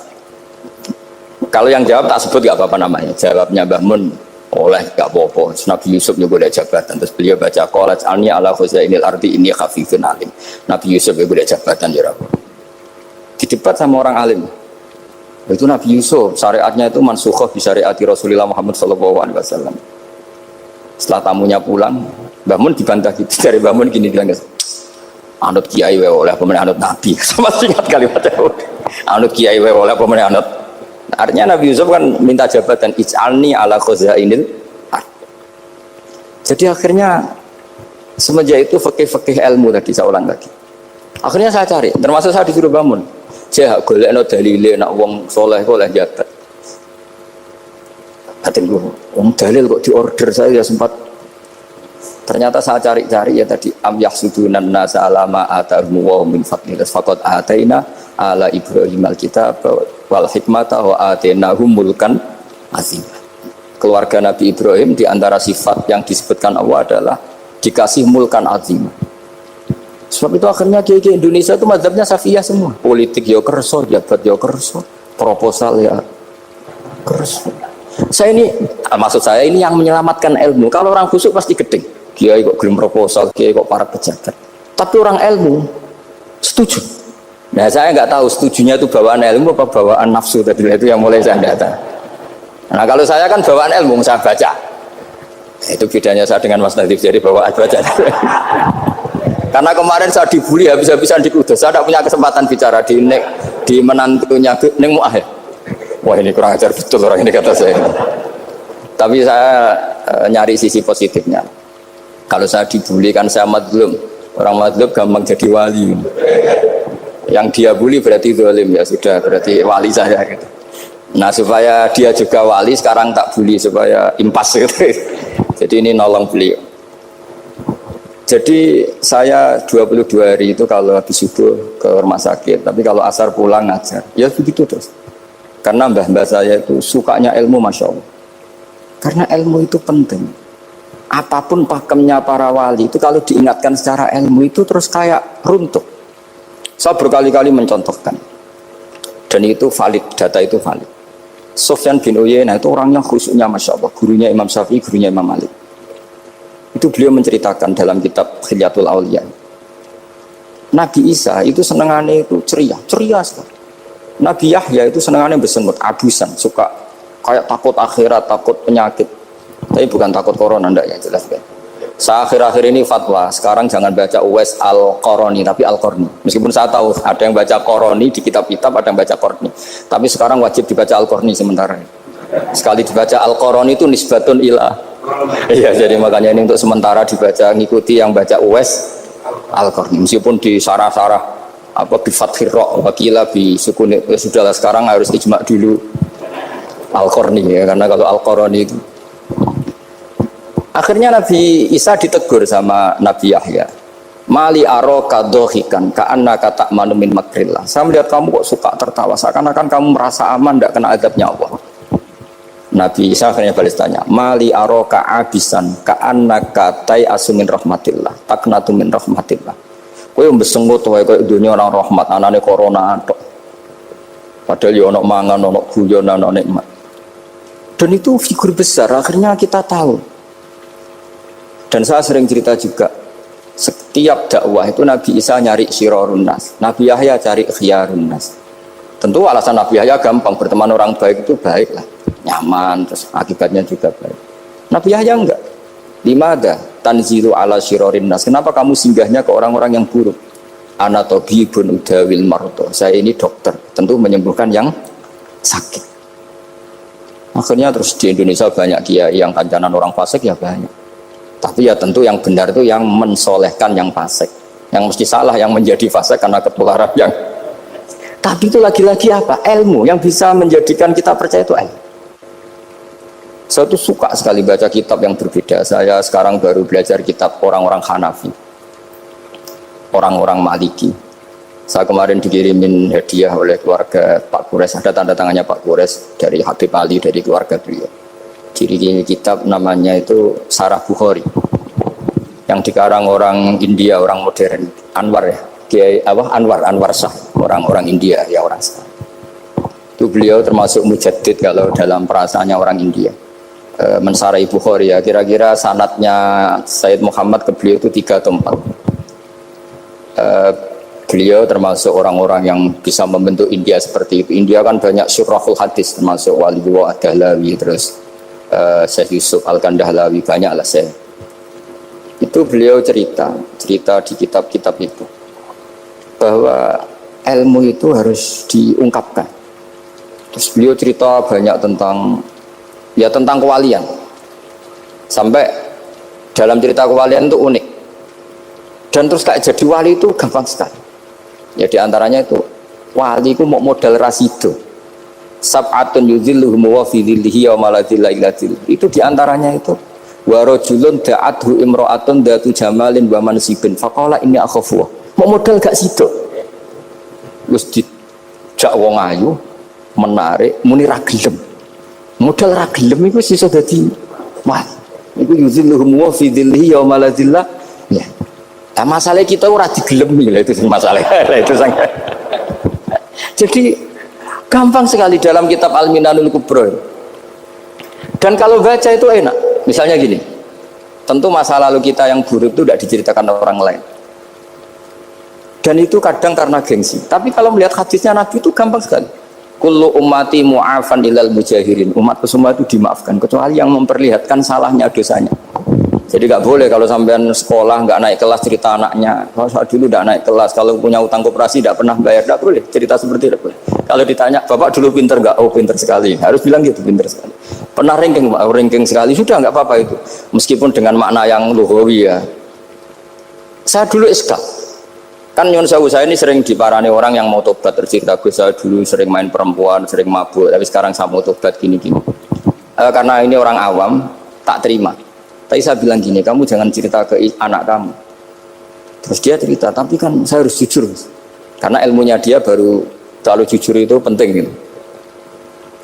Kalau yang jawab tak sebut gak apa-apa namanya. Jawabnya Mbah Mun oleh gak apa-apa. Nabi Yusuf juga ada jabatan. Terus beliau baca qalat alni ala khuzainil ardi ini khafifun alim. Nabi Yusuf juga ada jabatan ya Rabb. Didebat sama orang alim. Itu Nabi Yusuf syariatnya itu mansukhah bi syariati Rasulullah Muhammad sallallahu alaihi wasallam. Setelah tamunya pulang, Mbah Mun dibantah gitu. Dari Mbah Mun gini bilang, anut kiai wae oleh pemenang anut nabi. Sama singkat kalimatnya. Anut kiai wae oleh pemenang anut. Artinya Nabi Yusuf kan minta jabatan ij'alni ala khuzainil ard. Jadi akhirnya semenjak itu fikih-fikih ilmu tadi saya ulang lagi. Akhirnya saya cari, termasuk saya disuruh bangun. Saya golekno dalile nak wong soleh kok oleh jabat. Batin gua, wong dalil kok diorder saya ya sempat. Ternyata saya cari-cari ya tadi am yahsudunan nasa alama atahum wa min fadlillah faqad ataina ala Ibrahim alkitab wal hikmata wa atainahum mulkan azim. Keluarga Nabi Ibrahim di antara sifat yang disebutkan Allah adalah dikasih mulkan azim. Sebab itu akhirnya kiai Indonesia itu mazhabnya Safiyah semua. Politik ya kerso, jabat ya kerso, proposal ya kerso. Saya ini, maksud saya ini yang menyelamatkan ilmu. Kalau orang khusyuk pasti gedeng. Kiai kok gelem proposal, kiai kok para pejabat. Tapi orang ilmu setuju. Nah saya nggak tahu setujunya itu bawaan ilmu apa bawaan nafsu tadi itu yang mulai saya data. Nah kalau saya kan bawaan ilmu saya baca. Itu bedanya saya dengan Mas Nadif jadi bawaan baca. Karena kemarin saya dibully habis-habisan di Kudus. Saya tidak punya kesempatan bicara di menantunya Neng Mu'ah. Wah ini kurang ajar betul orang ini kata saya. Tapi saya nyari sisi positifnya. Kalau saya dibully kan saya madlum. Orang madlum gampang jadi wali. Yang dia bully berarti zalim ya sudah berarti wali saya gitu. Nah supaya dia juga wali sekarang tak bully supaya impas gitu. Jadi ini nolong beliau. Jadi saya 22 hari itu kalau habis subuh ke rumah sakit, tapi kalau asar pulang ngajar. Ya begitu terus. Karena mbah-mbah saya itu sukanya ilmu Masya Allah. Karena ilmu itu penting. Apapun pakemnya para wali itu kalau diingatkan secara ilmu itu terus kayak runtuh. Saya berkali-kali mencontohkan. Dan itu valid, data itu valid. Sufyan bin Uyainah itu orangnya khusyuknya Masya Allah. Gurunya Imam Syafi'i, gurunya Imam Malik. Itu beliau menceritakan dalam kitab Khilyatul Auliya. Nabi Isa itu senengannya itu ceria sekali. Nabi Yahya itu senengannya bersenut, abusan, suka kayak takut akhirat, takut penyakit. Tapi bukan takut corona, enggak ya jelas kan. Saya akhir-akhir ini fatwa, sekarang jangan baca Uwais Al-Qarani, tapi Al-Qarni. Meskipun saya tahu ada yang baca Qarani di kitab-kitab, ada yang baca Qarni. Tapi sekarang wajib dibaca Al-Qarni sementara. Sekali dibaca Al-Qarani itu nisbatun ila. Iya, jadi makanya ini untuk sementara dibaca, ngikuti yang baca Uwais Al-Qarni. Meskipun di sarah-sarah apa bi fathir ra wakila bi sukun sudahlah sekarang harus ijma dulu Al-Qarni ya, karena kalau Al-Qarani itu akhirnya Nabi Isa ditegur sama Nabi Yahya. Mali aroka dohikan ka'annaka ta'manu min makrillah. Saya melihat kamu kok suka tertawa, seakan-akan kamu merasa aman tidak kena azabnya Allah. Nabi Isa akhirnya balas tanya, Mali aroka abisan ka'annaka tai'asu min rahmatillah taknatu min rahmatillah. Kowe mbesengut wae koyo dunya ora rahmat, anane corona tok. Padahal yo ono mangan, ono guyon, ono nikmat. Dan itu figur besar, akhirnya kita tahu. Dan saya sering cerita juga, setiap dakwah itu Nabi Isa nyari syirarun nas, Nabi Yahya cari khiyarun nas. Tentu alasan Nabi Yahya gampang, berteman orang baik itu baik lah, nyaman, terus akibatnya juga baik. Nabi Yahya enggak. Limada tanzilu ala syirarin nas. Kenapa kamu singgahnya ke orang-orang yang buruk? Ana tabibun udawil marto. Saya ini dokter, tentu menyembuhkan yang sakit. Akhirnya terus di Indonesia banyak kiai yang kancanan orang fasik ya banyak. Tapi ya tentu yang benar itu yang mensolehkan yang fasik. Yang mesti salah yang menjadi fasik karena ketularan yang Tapi itu lagi-lagi apa? Ilmu yang bisa menjadikan kita percaya itu ilmu. Saya tuh suka sekali baca kitab yang berbeda. Saya sekarang baru belajar kitab orang-orang Hanafi, orang-orang Maliki. Saya kemarin dikirimin hadiah oleh keluarga Pak Kures, ada tanda tangannya Pak Kures dari Habib Ali, dari keluarga beliau. Ciri kitab namanya itu Sarah Bukhari, yang dikarang orang India, orang modern, Anwar ya, Kiai Anwar Shah, orang-orang India ya, orang Shah. Itu beliau termasuk mujaddid kalau dalam perasaannya orang India. Mensarai Bukhari ya, kira-kira sanadnya Sayyid Muhammad ke beliau itu 3 atau 4. Beliau termasuk orang-orang yang bisa membentuk India seperti itu. India kan banyak syurahul hadis, termasuk Waliullah Ad-Dahlawi, terus Syekh Yusuf Al-Kandahlawi, banyak lah saya. Itu beliau cerita di kitab-kitab itu bahwa ilmu itu harus diungkapkan. Terus beliau cerita banyak tentang kewalian. Sampai dalam cerita kewalian itu unik. Dan terus kayak jadi wali itu gampang sekali. Ya diantaranya itu wali itu mau modal rasido. Sab'atun yuzilluhum wa fi dhillihi wa maladilla illa dhillihi. Itu diantaranya itu wa rajulun da'athu imra'atun datu jamalin wa mansibin faqala inni akhafu. Mau modal gak sido. Wis dijak wong ayu menarik muni ra gelem. Modal ra gelem iku iso dadi wah. Iku yuzilluhum wa fi dhillihi wa maladilla. Ya. Nah, masalah kita ora digelemi lah, itu masalah. Itu sangat. Jadi gampang sekali dalam kitab Al-Minanul Kubra. Dan kalau baca itu enak. Misalnya gini, tentu masa lalu kita yang buruk itu tidak diceritakan orang lain. Dan itu kadang karena gengsi. Tapi kalau melihat hadisnya Nabi itu gampang sekali. Kullu ummati mu'afan ilal mujahirin. Umatku semua itu dimaafkan kecuali yang memperlihatkan salahnya, dosanya. Jadi nggak boleh kalau sampean sekolah nggak naik kelas cerita anaknya. Kalau saat dulu nggak naik kelas, kalau punya utang koperasi nggak pernah bayar, nggak boleh cerita seperti itu. Kalau ditanya, bapak dulu pinter nggak? Oh pinter sekali. Harus bilang gitu, pinter sekali. Pernah ranking, Pak? Ranking sekali sudah nggak apa-apa itu. Meskipun dengan makna yang lugawi ya. Saya dulu iskal. Kan nyun sewu, saya ini sering diparani orang yang mau tobat, tercerita gue saya dulu sering main perempuan, sering mabuk, tapi sekarang saya mau tobat gini-gini. Karena ini orang awam, tak terima. Tapi saya bilang gini, kamu jangan cerita ke anak kamu. Terus dia cerita, tapi kan saya harus jujur. Karena ilmunya dia baru terlalu jujur itu penting gitu.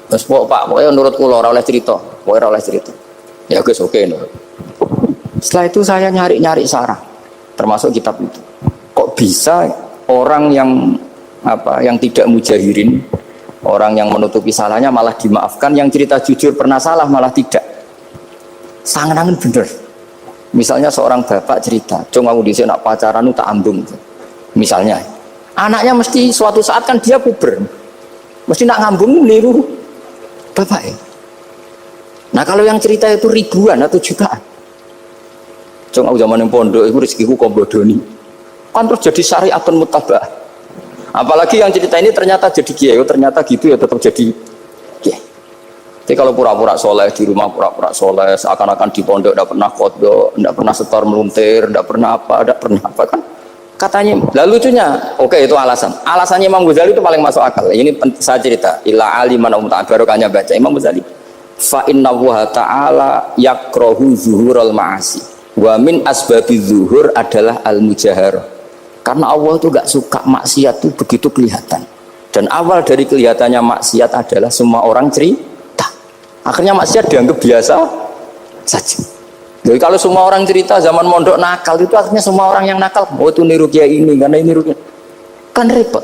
Terus Pak, pokoknya menurut kula ora oleh cerita, pokoknya ora oleh cerita. Ya guys, oke nurut. Setelah itu saya nyari-nyari sarah, termasuk kitab itu. Kok bisa orang yang tidak mujahirin, orang yang menutupi salahnya malah dimaafkan, yang cerita jujur pernah salah malah tidak. Sangat bener. Misalnya seorang bapak cerita, "Cung aku dhisik nak pacaran tak ambung." Misalnya, anaknya mesti suatu saat kan dia puber. Mesti nak ngambung niru bapak ya. Nah, kalau yang cerita itu ribuan atau jutaan. "Cung aku zaman yang pondok iku rezekiku kombodoni." Kan terus jadi syariatun muttaba'ah. Apalagi yang cerita ini ternyata jadi kiai, ternyata gitu ya tetap jadi kiai. Jadi kalau pura-pura soleh di rumah, pura-pura soleh, seakan-akan di pondok tidak pernah kodok, tidak pernah setor meluntir, tidak pernah apa kan? Katanya, lalu lucunya, oke itu alasan. Alasannya Imam Ghazali itu paling masuk akal. Ini saya cerita, illa aliman barokahnya baca Imam Ghazali. Fa inna wa ta'ala yakrohu zuhurul ma'asi. Wa min asbabi zuhur adalah al-mujaharah. Karena Allah itu gak suka maksiat itu begitu kelihatan. Dan awal dari kelihatannya maksiat adalah semua orang cerita. Akhirnya maksiat dianggap biasa saja. Jadi kalau semua orang cerita zaman mondok nakal itu akhirnya semua orang yang nakal, oh itu niru kiai ini karena ini niru kan repot.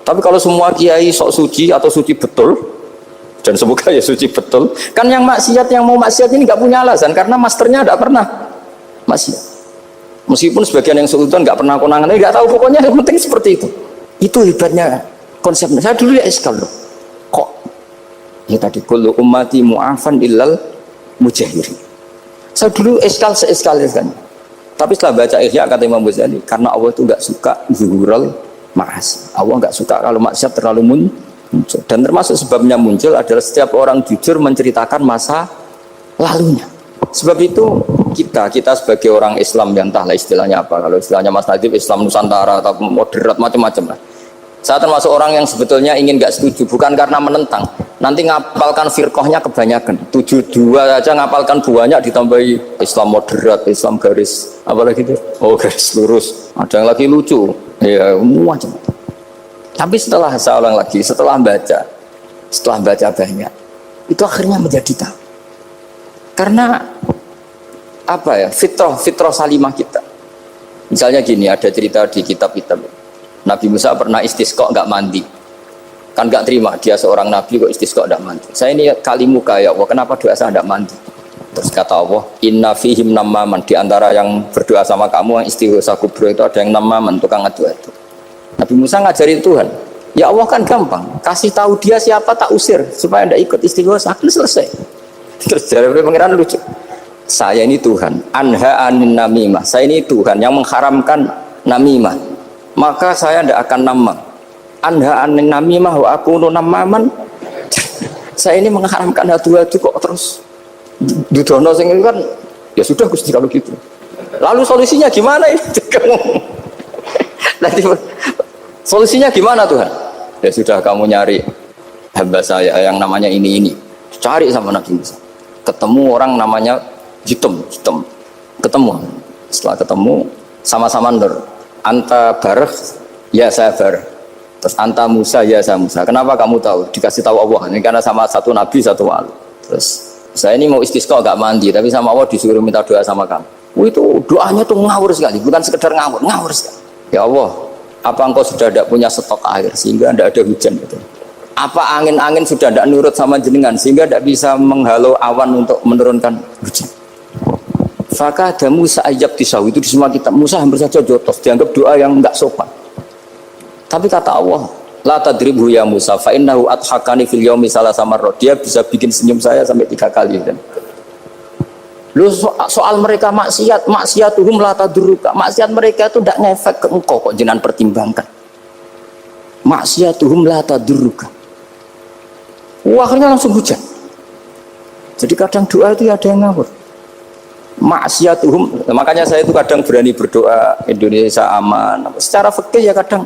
Tapi kalau semua kiai sok suci atau suci betul, dan semoga ya suci betul, kan yang maksiat yang mau maksiat ini nggak punya alasan karena masternya nggak pernah maksiat. Meskipun sebagian yang sultan nggak pernah konangan, nggak tahu pokoknya yang penting seperti itu. Itu hebatnya konsepnya. Saya dulu ya eskal loh. Ya tadi kullu ummati mu'afan illal mujahirin. Saya dulu eskal. Tapi setelah baca Ihya kata Imam Ghazali, karena Allah itu enggak suka zuhurul ma'asi. Allah enggak suka kalau maksiat terlalu muncul. Dan termasuk sebabnya muncul adalah setiap orang jujur menceritakan masa lalunya. Sebab itu kita sebagai orang Islam yang entahlah istilahnya apa. Kalau istilahnya Mas Nadib Islam Nusantara atau moderat macam-macam lah. Saya termasuk orang yang sebetulnya ingin nggak setuju, bukan karena menentang. Nanti ngapalkan firqahnya kebanyakan. 72 aja ngapalkan banyak, ditambahi Islam moderat, Islam garis, apalagi itu? Oh garis lurus. Ada yang lagi lucu, ya macam. Tapi setelah saya ulang lagi, setelah baca banyak, itu akhirnya menjadi tahu. Karena apa ya? Fitrah salimah kita. Misalnya gini, ada cerita di kitab-kitab. Nabi Musa pernah istisqa nggak mandi, kan nggak terima, dia seorang nabi kok istisqa nggak mandi. Saya ini kalimuka ya Allah, kenapa doa saya nggak mandi? Terus kata Allah, inna fihim namaman, di antara yang berdoa sama kamu yang istighosa kubro itu ada yang namaman, tukang adu-adu. Nabi Musa ngajari Tuhan, ya Allah kan gampang, kasih tahu dia siapa tak usir supaya ndak ikut istighosa, kan selesai. Terus jawab pangeran lucu, saya ini Tuhan, anha anin namimah, saya ini Tuhan yang mengharamkan namimah. Maka saya tidak akan nama anda anin namimah wa aku namaman. Saya ini mengharamkan adu-adu kok terus dudono sing kan ya sudah Gusti kalau gitu. Lalu solusinya gimana ini? Nanti solusinya gimana Tuhan? Ya sudah kamu nyari hamba saya yang namanya ini. Cari sama Nabi Musa. Ketemu orang namanya Hitam. Ketemu. Setelah ketemu sama-sama nur. Anta barek, ya saya barek. Terus anta Musa, ya saya Musa. Kenapa kamu tahu? Dikasih tahu Allah. Ini karena sama satu nabi, satu wali. Terus saya ini mau istisqa gak mandi, tapi sama Allah disuruh minta doa sama kamu. Itu doanya tuh ngawur sekali, bukan sekedar ngawur sekali. Ya Allah, apa engkau sudah tidak punya stok air sehingga tidak ada hujan gitu? Apa angin-angin sudah tidak nurut sama jenengan sehingga tidak bisa menghalau awan untuk menurunkan hujan? Maka ada Musa ajab tisaw, itu di semua kitab. Musa hampir saja jotos, dianggap doa yang enggak sopan. Tapi kata Allah, la tadribhu ya Musa fa innahu adhakani fil yaumi salasa marrat. Dia bisa bikin senyum saya sampai 3 kali kan. Lu soal mereka maksiatuhum la tadruka. Maksiat mereka itu enggak ngefek ke engkau kok jenengan pertimbangkan. Maksiatuhum la tadruka. Akhirnya langsung hujan. Jadi kadang doa itu ada yang ngawur. Maksiatuhum, makanya saya itu kadang berani berdoa Indonesia aman. Secara fikih ya kadang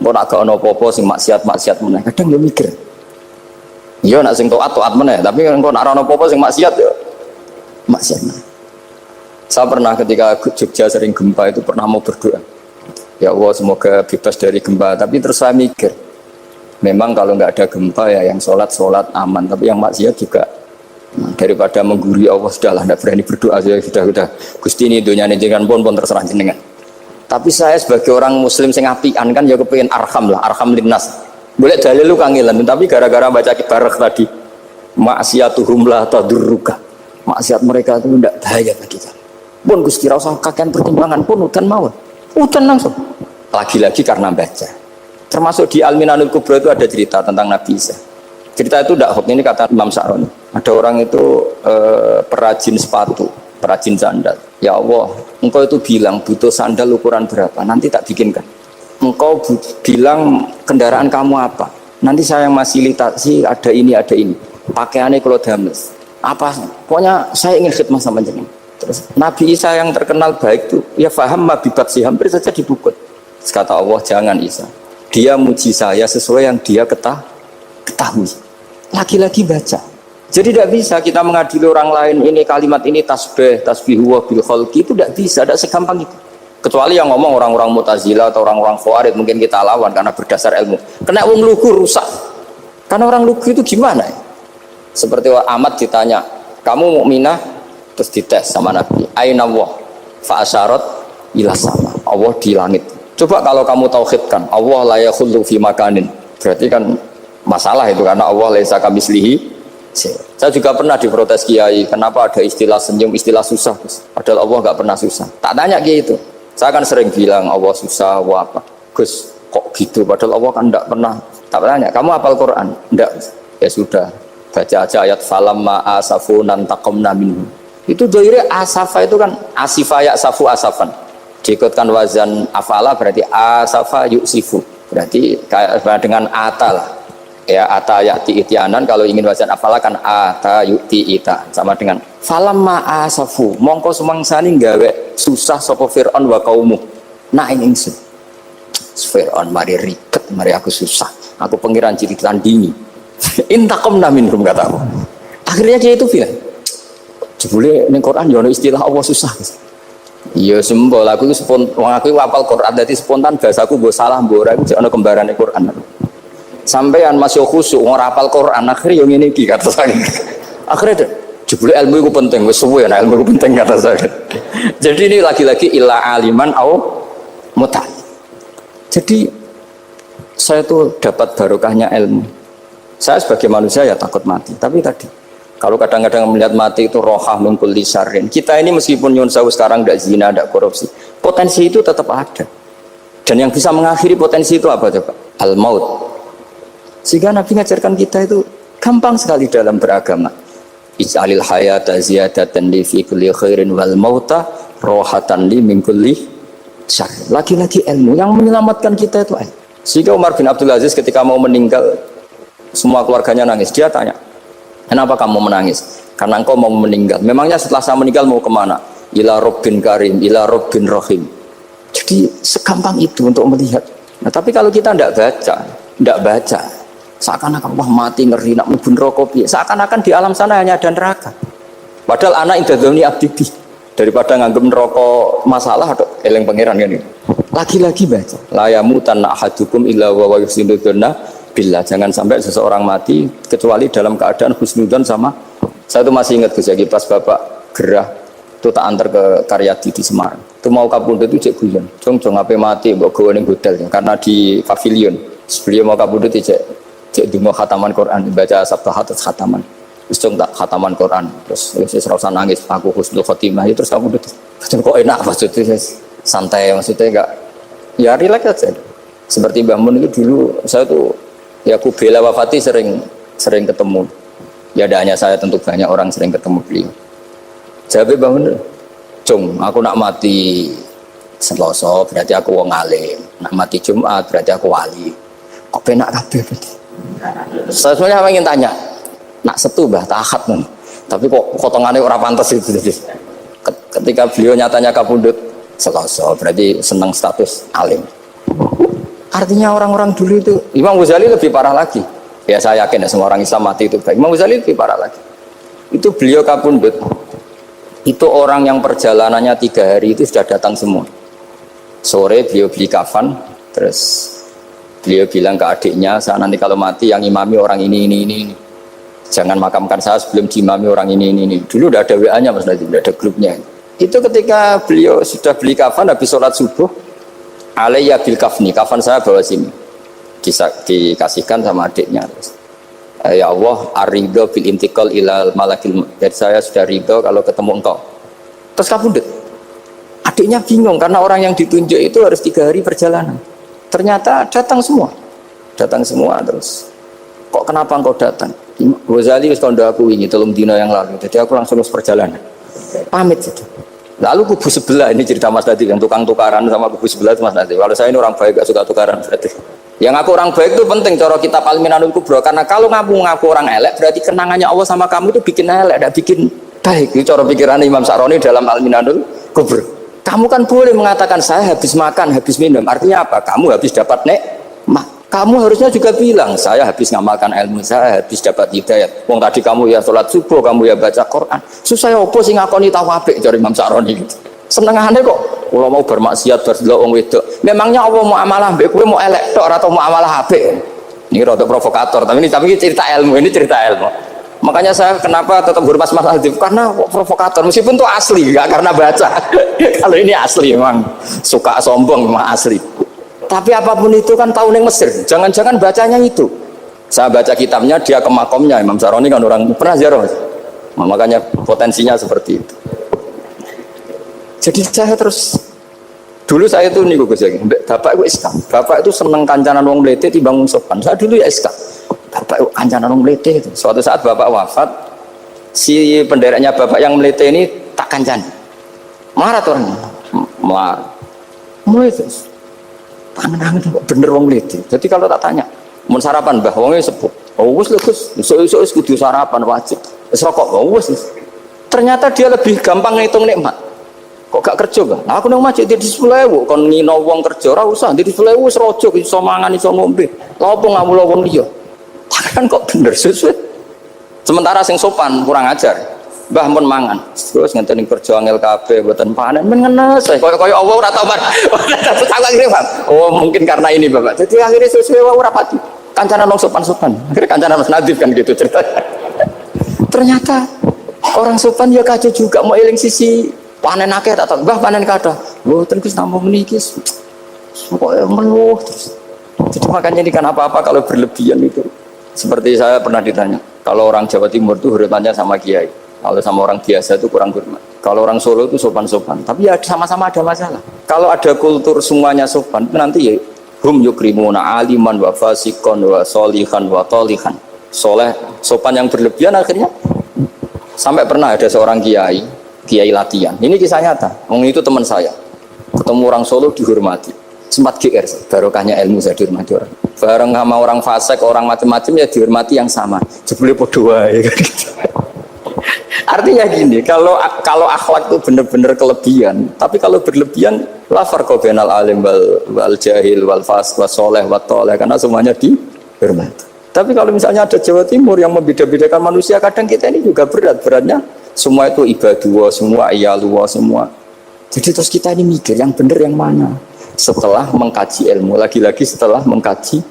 mau nak gak ono apa-apa sing maksiat meneh. Kadang ya mikir. Iya nak sing taat meneh, tapi engko nak ono apa-apa sing maksiat ya maksiat meneh. Saya pernah ketika Jogja sering gempa itu pernah mau berdoa. Ya Allah semoga bebas dari gempa, tapi terus saya mikir. Memang kalau nggak ada gempa ya yang sholat aman, tapi yang maksiat juga. Nah, daripada menggurui Allah sudahlah, tidak berani berdoa sudah Gusti ini dunia ini jangan pun terserah jenengan. Tapi saya sebagai orang muslim sing apian kan ya kepengen arham linnas. Boleh dalil lu kangelan, tapi gara-gara baca kibarek tadi maksiatuhum la tadurruka. Maksiat mereka itu tidak bahaya bagi kita. Pun Gusti ra usah kakean pertimbangan pun udan mawon. Udan langsung. Lagi-lagi karena baca. Termasuk di Al-Minanul Kubra itu ada cerita tentang Nabi Isa. Cerita itu tidak hoax, ini kata Imam Sa'roni. Ada orang itu perajin sepatu, perajin sandal. Ya Allah, engkau itu bilang butuh sandal ukuran berapa, nanti tak bikinkan. Engkau bilang kendaraan kamu apa, nanti saya yang fasilitasi ada ini. Pakaiannya kalau dames. Apa? Pokoknya saya ingin khidmah sama jenengan. Terus Nabi Isa yang terkenal baik itu, ya faham mabibat sih, hampir saja dibukut. Terus kata Allah, jangan Isa. Dia muji saya sesuai yang dia ketahui. Lagi-lagi baca. Jadi tidak bisa kita mengadili orang lain ini kalimat ini tasbih wa bil khalqi, itu tidak bisa, tidak segampang itu. Kecuali yang ngomong orang-orang Mu'tazilah atau orang-orang Khawarij mungkin kita lawan karena berdasar ilmu. Kena wong lugu rusak. Karena orang lugu itu gimana ya? Seperti Ahmad ditanya, "Kamu mukminah?" Terus dites sama Nabi. Aina Allah? Fa asyarat ila sama. Allah di langit. Coba kalau kamu tauhidkan, Allah la yakhullu fi makanin. Berarti kan masalah itu karena Allah laisa kamitslihi. Saya juga pernah diprotes kiai, kenapa ada istilah senyum, istilah susah, padahal Allah nggak pernah susah. Tak tanya gitu, saya kan sering bilang Allah susah, Allah apa, Gus kok gitu, padahal Allah kan nggak pernah. Tak tanya, kamu hafal Quran? Nggak, ya sudah, baca aja ayat falamma asafu nantaqamna minhum. Itu doire asafa itu kan asifa yasafu asafan, diikutkan wazan afala berarti asafa yusifu, berarti kayak dengan atal. Ya ata yati itianan, kalau ingin wazan afala kan ata yuti ita, sama dengan falamma asafu mongko sumangsani gawe susah sapa Fir'aun wa kaumu nah ingsun. Fir'aun mari ribet, mari aku susah. Aku pengiran ciri tandingi. Intakomna minhum kata aku. Akhirnya dia itu bilang, jebule ning Quran yo istilah Allah susah. Iya sembol aku itu wong aku hafal Quran dadi spontan bahasaku mbok salah mbok ora iku ana kembarane Quran. Sampeyan masih khusyuk ora hafal Quran akhirnya yo ngene iki kata saya. Akhirnya jebule ilmu itu penting wis suwe nek ilmu itu penting kata saya. Jadi ini lagi-lagi illa aliman au muta. Jadi saya tuh dapat barokahnya ilmu. Saya sebagai manusia ya takut mati, tapi tadi kalau kadang-kadang melihat mati itu rohah min kulli syarrin. Kita ini meskipun nyun sewu sekarang tidak zina, tidak korupsi, potensi itu tetap ada. Dan yang bisa mengakhiri potensi itu apa coba? Al-maut. Sehingga Nabi mengajarkan kita itu gampang sekali dalam beragama. Ij'alil hayata ziyadatan li fi kulli khairin wal mauta rohatan li min kulli syarrin. Lagi-lagi ilmu yang menyelamatkan kita itu. Sehingga Umar bin Abdul Aziz ketika mau meninggal, semua keluarganya nangis. Dia tanya, kenapa kamu menangis? Karena engkau mau meninggal. Memangnya setelah saya meninggal mau kemana? Ila Rabbin Karim, ila Rabbin Rahim. Jadi segampang itu untuk melihat. Nah, tapi kalau kita tidak baca, seakan-akan wah mati ngeri nak mlebu neraka piye. Seakan-akan di alam sana hanya ada neraka. Padahal anak idadzoni abdi daripada nganggep neraka masalah atau eling pangeran ini. Lagi-lagi baca. La yamutan ahadukum illa wa yuhsinu dzanna billah. Jangan sampai seseorang mati kecuali dalam keadaan husnudzon sama. Saya tuh masih ingat Gus Yagi pas Bapak gerah itu tak antar ke Karyadi di Semarang. Itu mau kapundhut itu cek guyon. Jong ape mati mbok gawe ning hotel karena di pavilion. Sebelum mau kapundhut cek dungo khataman Quran, baca sabtahat khataman. Terus tak khataman Quran. Terus ora usah nangis aku husnul khotimah. Terus kapundhut. Kok enak maksudnya santai maksudnya enggak ya rileks aja. Seperti Mbah Mun itu dulu saya tuh ya aku bela wafati sering ketemu. Ya ada hanya saya tentu banyak orang sering ketemu beliau. Jawabnya bangun, Cung, aku nak mati Selasa berarti aku wong alim, nak mati Jumat berarti aku wali. Kok penak kabeh berarti? Saya sebenarnya ingin tanya, nak Setu Mbah Tahat nih, tapi kok potongannya orang pantas itu. Ketika beliau nyatanya kapundhut Selasa berarti senang status alim. Artinya orang-orang dulu itu Imam Ghazali lebih parah lagi. Ya saya yakin ya semua orang Islam mati itu baik. Imam Ghazali lebih parah lagi. Itu beliau kapundhut. Itu orang yang perjalanannya 3 hari itu sudah datang semua. Sore beliau beli kafan, terus beliau bilang ke adiknya, saya nanti kalau mati yang imami orang ini. Jangan makamkan saya sebelum diimami orang ini. Dulu udah ada WA-nya Mas Nadim, udah ada grupnya. Itu ketika beliau sudah beli kafan habis sholat subuh, alayya bil kafni, kafan saya bawa sini. Dikasihkan sama adiknya. Terus, ya Allah, ar-ridho bil intiqal ilal malakil. Jadi saya sudah ridho kalau ketemu engkau. Terus kapundhut. Adiknya bingung karena orang yang ditunjuk itu harus 3 hari perjalanan. Ternyata datang semua terus. Kok kenapa engkau datang? Ghazali wis kandha aku wingi 3 dina yang lalu. Jadi aku langsung perjalanan. Pamit gitu. Lalu kubu sebelah ini cerita Mas Nadi yang tukang tukaran sama kubu sebelah itu Mas Nadi. Kalau saya ini orang baik gak suka tukaran berarti. Yang aku orang baik itu penting cara kitab Al-Minanul Kubra karena kalau ngaku orang elek berarti kenangannya Allah sama kamu itu bikin elek, tidak bikin baik. Itu cara pikiran Imam Sa'roni dalam Al-Minanul Kubra. Kamu kan boleh mengatakan saya habis makan, habis minum. Artinya apa? Kamu habis dapat nikmat. Kamu harusnya juga bilang saya habis ngamalkan ilmu, saya habis dapat hidayat. Wong tadi kamu ya sholat subuh, kamu ya baca Quran. Susah ya opo sing ngakoni tahu apik dari Imam Sa'roni gitu. Senengane kok kalau mau bermaksiat berdelok wong wedok. Memangnya Allah mau amalah mbek kowe mau elek tok atau mau amalah apik? Ini rada provokator, tapi ini cerita ilmu, Makanya saya kenapa tetap hormat Mas Adif karena provokator meskipun itu asli, enggak karena baca. Kalau ini asli memang suka sombong memang asli. Tapi apapun itu kan tahu ning Mesir. Jangan-jangan bacanya itu. Saya baca kitabnya dia ke makomnya Imam Sa'roni kan orang pernah ziarah. Makanya potensinya seperti itu. Jadi saya terus dulu saya itu nih Gus Yagi, bapak itu SK, bapak itu seneng kancanan wong mlete timbang wong sopan. Saya dulu ya SK, bapak itu kancanan wong mlete itu. Suatu saat bapak wafat, si pendereknya bapak yang mlete ini tak kancan, marah tuh orangnya, mulai terus, tangan bener wong mlete. Jadi kalau tak tanya, mau sarapan bah, wongnya sepuh, oh wes Gus, kudu sarapan wajib, wes rokok, oh wes. Ternyata dia lebih gampang ngitung nikmat. Kok gak kerja kan? Nah, aku nang masjid di 10.000 kon ngino wong kerja ora usah di 10.000 wis rojo iso mangan iso ngombe. Lha opo ngamulo wong liya? Kan kok bener sesuai. Sementara sing sopan kurang ajar. Mbah mun mangan. Terus ngenteni kerja angel kabeh mboten panen men ngenes. Kaya Allah ora tau mar. Aku akhirnya paham. Oh, mungkin karena ini Bapak. Jadi akhirnya sesuai ora pati. Kancanan wong sopan-sopan. Akhirnya kancanan Mas Nadif kan gitu ceritanya. Ternyata orang sopan ya kaca juga mau eling sisi panen akeh tak tahu Mbah panen kada mboten Gus namung niki pokoke meluh terus. Jadi makanya ini kan apa-apa kalau berlebihan itu seperti saya pernah ditanya kalau orang Jawa Timur itu hormatnya sama kiai, kalau sama orang biasa itu kurang hormat, kalau orang Solo itu sopan-sopan, tapi ya sama-sama ada masalah. Kalau ada kultur semuanya sopan nanti ya hum yukrimuna aliman wa fasikon wa solihan wa tolihan soleh sopan yang berlebihan akhirnya sampai pernah ada seorang kiai latihan. Ini kisah nyata. Wong itu teman saya. Ketemu orang Solo dihormati. Sempat GR, barokahnya ilmu saya dihormati orang. Bareng sama orang fasik, orang macam-macam ya dihormati yang sama. Jebule padha wae gitu. Artinya gini, kalau akhlak itu benar-benar kelebihan, tapi kalau berlebihan la farqa bainal alim wal jahil wal fasik was saleh wat thaleh karena semuanya dihormati. Tapi kalau misalnya ada Jawa Timur yang membeda-bedakan manusia, kadang kita ini juga beratnya semua itu ibadah, semua iyalullah, semua. Jadi terus kita ini mikir yang benar yang mana setelah mengkaji ilmu, lagi-lagi setelah mengkaji.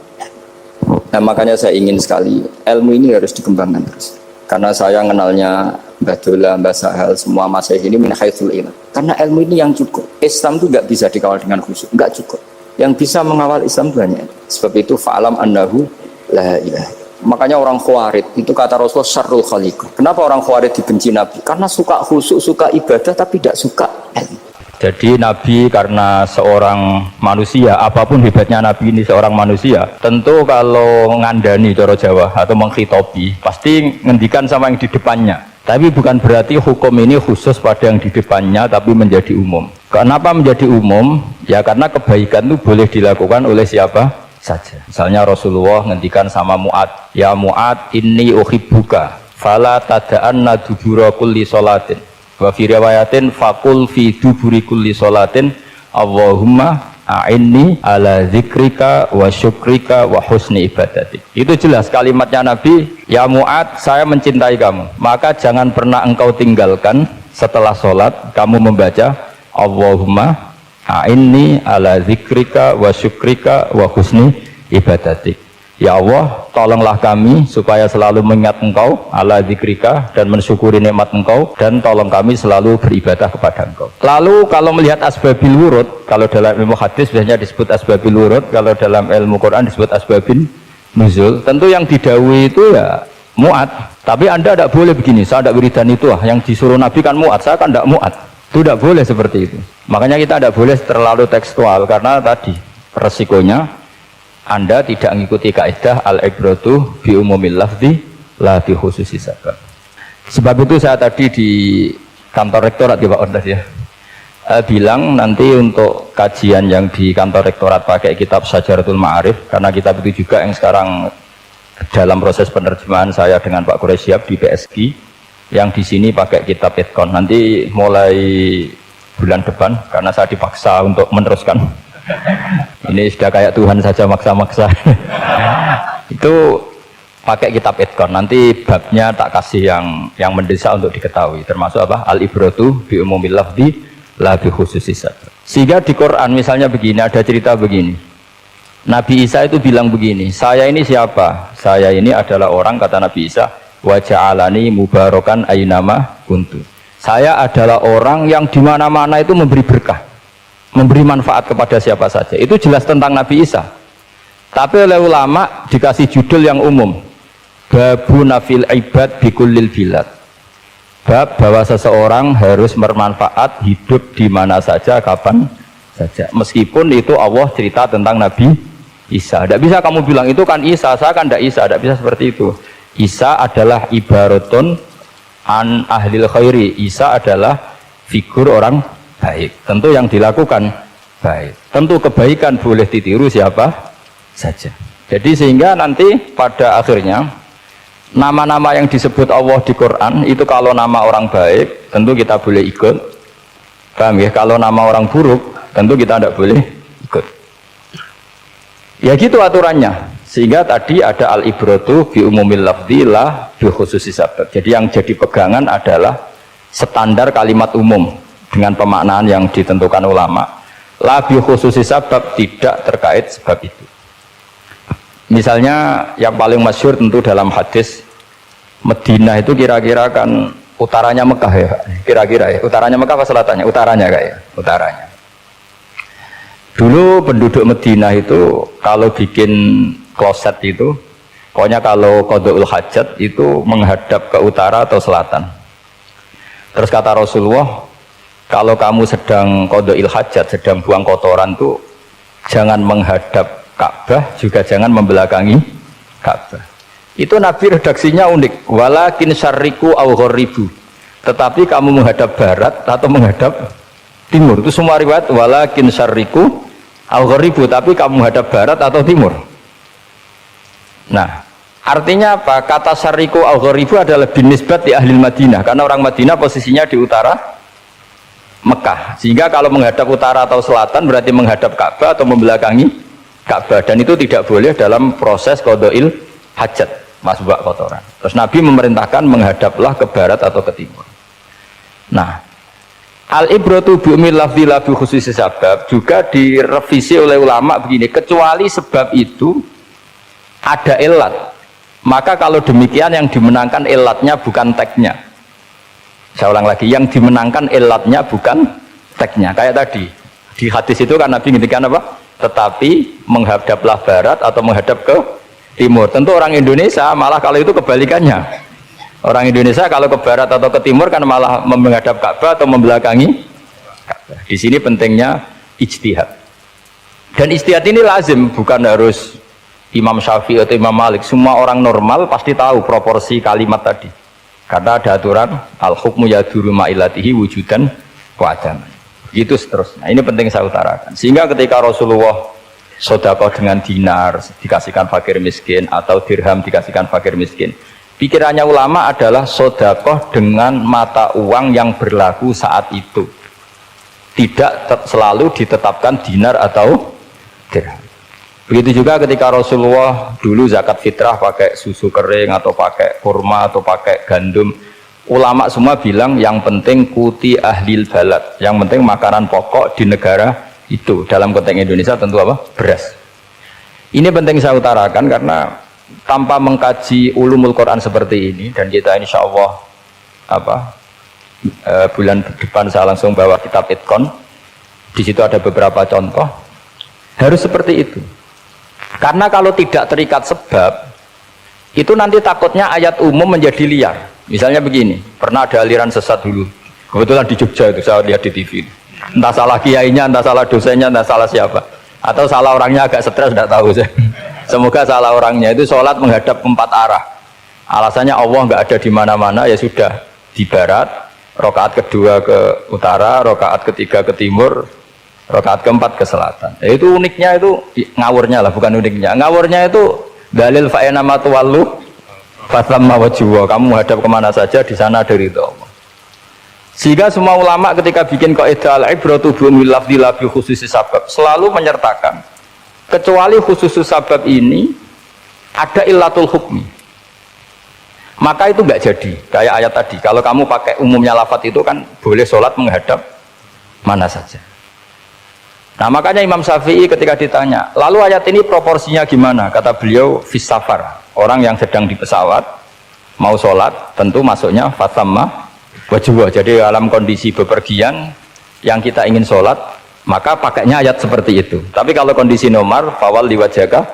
Nah makanya saya ingin sekali ilmu ini harus dikembangkan terus. Karena saya kenalnya Mbah Dola, Mbah Sahal, semua masyayikh ini min haitsul ilm. Karena ilmu ini yang cukup. Islam itu nggak bisa dikawal dengan khusyuk, nggak cukup. Yang bisa mengawal Islam itu hanya. Sebab itu fa'alam annahu la ilaha. Makanya orang Khawarij itu kata Rasulullah syarrul khaliqah. Kenapa orang Khawarij dibenci Nabi? Karena suka khusyuk, suka ibadah tapi tidak suka ilmu. Jadi Nabi karena seorang manusia, apapun hebatnya Nabi ini seorang manusia, tentu kalau ngandani cara Jawa atau menghitopi pasti ngendikan sama yang di depannya. Tapi bukan berarti hukum ini khusus pada yang di depannya tapi menjadi umum. Kenapa menjadi umum? Ya karena kebaikan itu boleh dilakukan oleh siapa saja. Misalnya Rasulullah ngendikan sama Mu'ad, ya Mu'ad inni uhibbuka fala tada'anna dubura kulli sholatin wa fi riwayatin faqul fi duburi kulli sholatin Allahumma a'inni ala zikrika wa syukrika wa husni ibadatik. Itu jelas kalimatnya Nabi, ya Mu'ad saya mencintai kamu maka jangan pernah engkau tinggalkan setelah sholat kamu membaca Allahumma a'inni ala zikrika wa syukrika wa husni ibadatik. Ya Allah, tolonglah kami supaya selalu mengingat Engkau ala zikrika dan mensyukuri nikmat Engkau dan tolong kami selalu beribadah kepada Engkau. Lalu kalau melihat asbabil wurud, kalau dalam ilmu hadis biasanya disebut asbabil wurud, kalau dalam ilmu Quran disebut asbabin nuzul. Tentu yang didhawuhi itu ya Mu'ad. Tapi Anda tidak boleh begini, saya tidak wiridan itu yang disuruh Nabi kan Mu'ad, saya kan tidak Mu'ad. Itu tidak boleh seperti itu. Makanya kita tidak boleh terlalu tekstual karena tadi resikonya Anda tidak mengikuti kaidah al-ibratu bi umumil lafzi la bi khususi sabab. Sebab itu saya tadi di kantor rektorat ya Pak Ondas ya bilang nanti untuk kajian yang di kantor rektorat pakai kitab Syajaratul Ma'arif karena kitab itu juga yang sekarang dalam proses penerjemahan saya dengan Pak Quraisyab di PSG. Yang di sini pakai kitab Itqan nanti mulai bulan depan karena saya dipaksa untuk meneruskan. Ini sudah kayak Tuhan saja maksa-maksa. Itu pakai kitab Itqan nanti babnya tak kasih yang mendesak untuk diketahui termasuk apa al-ibratu bi umumil lafzi la bi khususi sabab. Sehingga di Quran misalnya begini ada cerita begini. Nabi Isa itu bilang begini, saya ini siapa? Saya ini adalah orang kata Nabi Isa wa ja'alani mubarakan aynama kuntu. Saya adalah orang yang di mana-mana itu memberi berkah, memberi manfaat kepada siapa saja. Itu jelas tentang Nabi Isa. Tapi oleh ulama dikasih judul yang umum. Babuna fil ibad bikullil bilad. Bab bahwa seseorang harus bermanfaat hidup di mana saja, kapan saja. Meskipun itu Allah cerita tentang Nabi Isa. Tidak bisa kamu bilang itu kan Isa, saya kan tidak Isa. Tidak bisa seperti itu. Isa adalah ibaratun an ahlil khairi. Isa adalah figur orang baik. Tentu yang dilakukan baik. Tentu kebaikan boleh ditiru siapa saja. Jadi sehingga nanti pada akhirnya nama-nama yang disebut Allah di Quran itu kalau nama orang baik tentu kita boleh ikut. Paham ya? Kalau nama orang buruk, tentu kita tidak boleh ikut. Ya gitu aturannya. Sehingga tadi ada al-ibratu bi umumil lafzi la bi khususi sabab. Jadi yang jadi pegangan adalah standar kalimat umum dengan pemaknaan yang ditentukan ulama. La bi khususi sabab, tidak terkait sebab itu. Misalnya yang paling masyhur tentu dalam hadis Madinah itu kira-kira kan utaranya Mekah ya, kira-kira ya. Utaranya Mekah apa selatannya? Utaranya kayak, utaranya. Dulu penduduk Madinah itu kalau bikin kloset itu, pokoknya kalau qada'ul hajat itu menghadap ke utara atau selatan. Terus kata Rasulullah, kalau kamu sedang qada'il hajat, sedang buang kotoran tuh jangan menghadap Ka'bah, juga jangan membelakangi Ka'bah. Itu Nabi redaksinya unik, walakin syarriku au gharibu. Tetapi kamu menghadap barat atau menghadap timur. Itu semua riwayat walakin syarriku au gharibu, tapi kamu menghadap barat atau timur. Nah, artinya apa? Kata syarriku au gharibu adalah binisbat di ahli Madinah, karena orang Madinah posisinya di utara Mekah. Sehingga kalau menghadap utara atau selatan berarti menghadap Ka'bah atau membelakangi Ka'bah, dan itu tidak boleh dalam proses qada'il hajat, masbak kotoran. Terus Nabi memerintahkan menghadaplah ke barat atau ke timur. Nah, al-ibratu bi umil lafzi la bi khususi sabab juga direvisi oleh ulama begini, kecuali sebab itu ada ilat, maka kalau demikian yang dimenangkan ilatnya bukan teknya. Saya ulang lagi, yang dimenangkan ilatnya bukan teknya. Kayak tadi di hadis itu kan Nabi ngendikan apa? Tetapi menghadaplah barat atau menghadap ke timur. Tentu orang Indonesia malah kalau itu kebalikannya. Orang Indonesia kalau ke barat atau ke timur kan malah menghadap Ka'bah atau membelakangi Ka'bah. Di sini pentingnya ijtihad. Dan ijtihad ini lazim, bukan harus Imam Syafi'i atau Imam Malik. Semua orang normal pasti tahu proporsi kalimat tadi, karena ada aturan al-hukmu yaduru ma'ilatihi wujudan wa adaman. Gitu seterusnya. Ini penting saya utarakan. Sehingga ketika Rasulullah sedekah dengan dinar dikasihkan fakir miskin, atau dirham dikasihkan fakir miskin, pikirannya ulama adalah sedekah dengan mata uang yang berlaku saat itu, tidak selalu ditetapkan dinar atau dirham. Begitu juga ketika Rasulullah dulu zakat fitrah pakai susu kering atau pakai kurma atau pakai gandum, ulama semua bilang yang penting kuti ahlil balad, yang penting makanan pokok di negara itu. Dalam konteks Indonesia tentu apa? Beras. Ini penting saya utarakan karena tanpa mengkaji ulumul Quran seperti ini, dan kita insya Allah bulan depan saya langsung bawa kitab Itqon, di situ ada beberapa contoh, harus seperti itu. Karena kalau tidak terikat sebab, itu nanti takutnya ayat umum menjadi liar. Misalnya begini, pernah ada aliran sesat dulu, kebetulan di Jogja itu saya lihat di TV. Entah salah kiainya, entah salah dosennya, entah salah siapa, atau salah orangnya agak stres, tidak tahu saya. Semoga salah orangnya. Itu sholat menghadap 4 arah. Alasannya Allah nggak ada di mana-mana, ya sudah di barat, rakaat kedua ke utara, rakaat ketiga ke timur, rakaat keempat ke selatan. Itu uniknya, itu ngawurnya lah, bukan uniknya. Ngawurnya itu dalil fa'ina matuwallu fatamma wajhuwa. Kamu hadap kemana saja, di sana dari itu Allah. Sehingga semua ulama ketika bikin kaidah al-ibratu bi umil lafzi la bi khususi sabab selalu menyertakan, kecuali khususus sabab ini ada illatul hukmi, maka itu nggak jadi. Kayak ayat tadi, kalau kamu pakai umumnya lafaz itu kan boleh sholat menghadap mana saja. Nah makanya Imam Syafi'i ketika ditanya, lalu ayat ini proporsinya gimana? Kata beliau, fis safar, orang yang sedang di pesawat mau sholat tentu masuknya fatamma wajwa. Jadi dalam kondisi bepergian yang kita ingin sholat, maka pakainya ayat seperti itu. Tapi kalau kondisi nomor, fawal liwajaka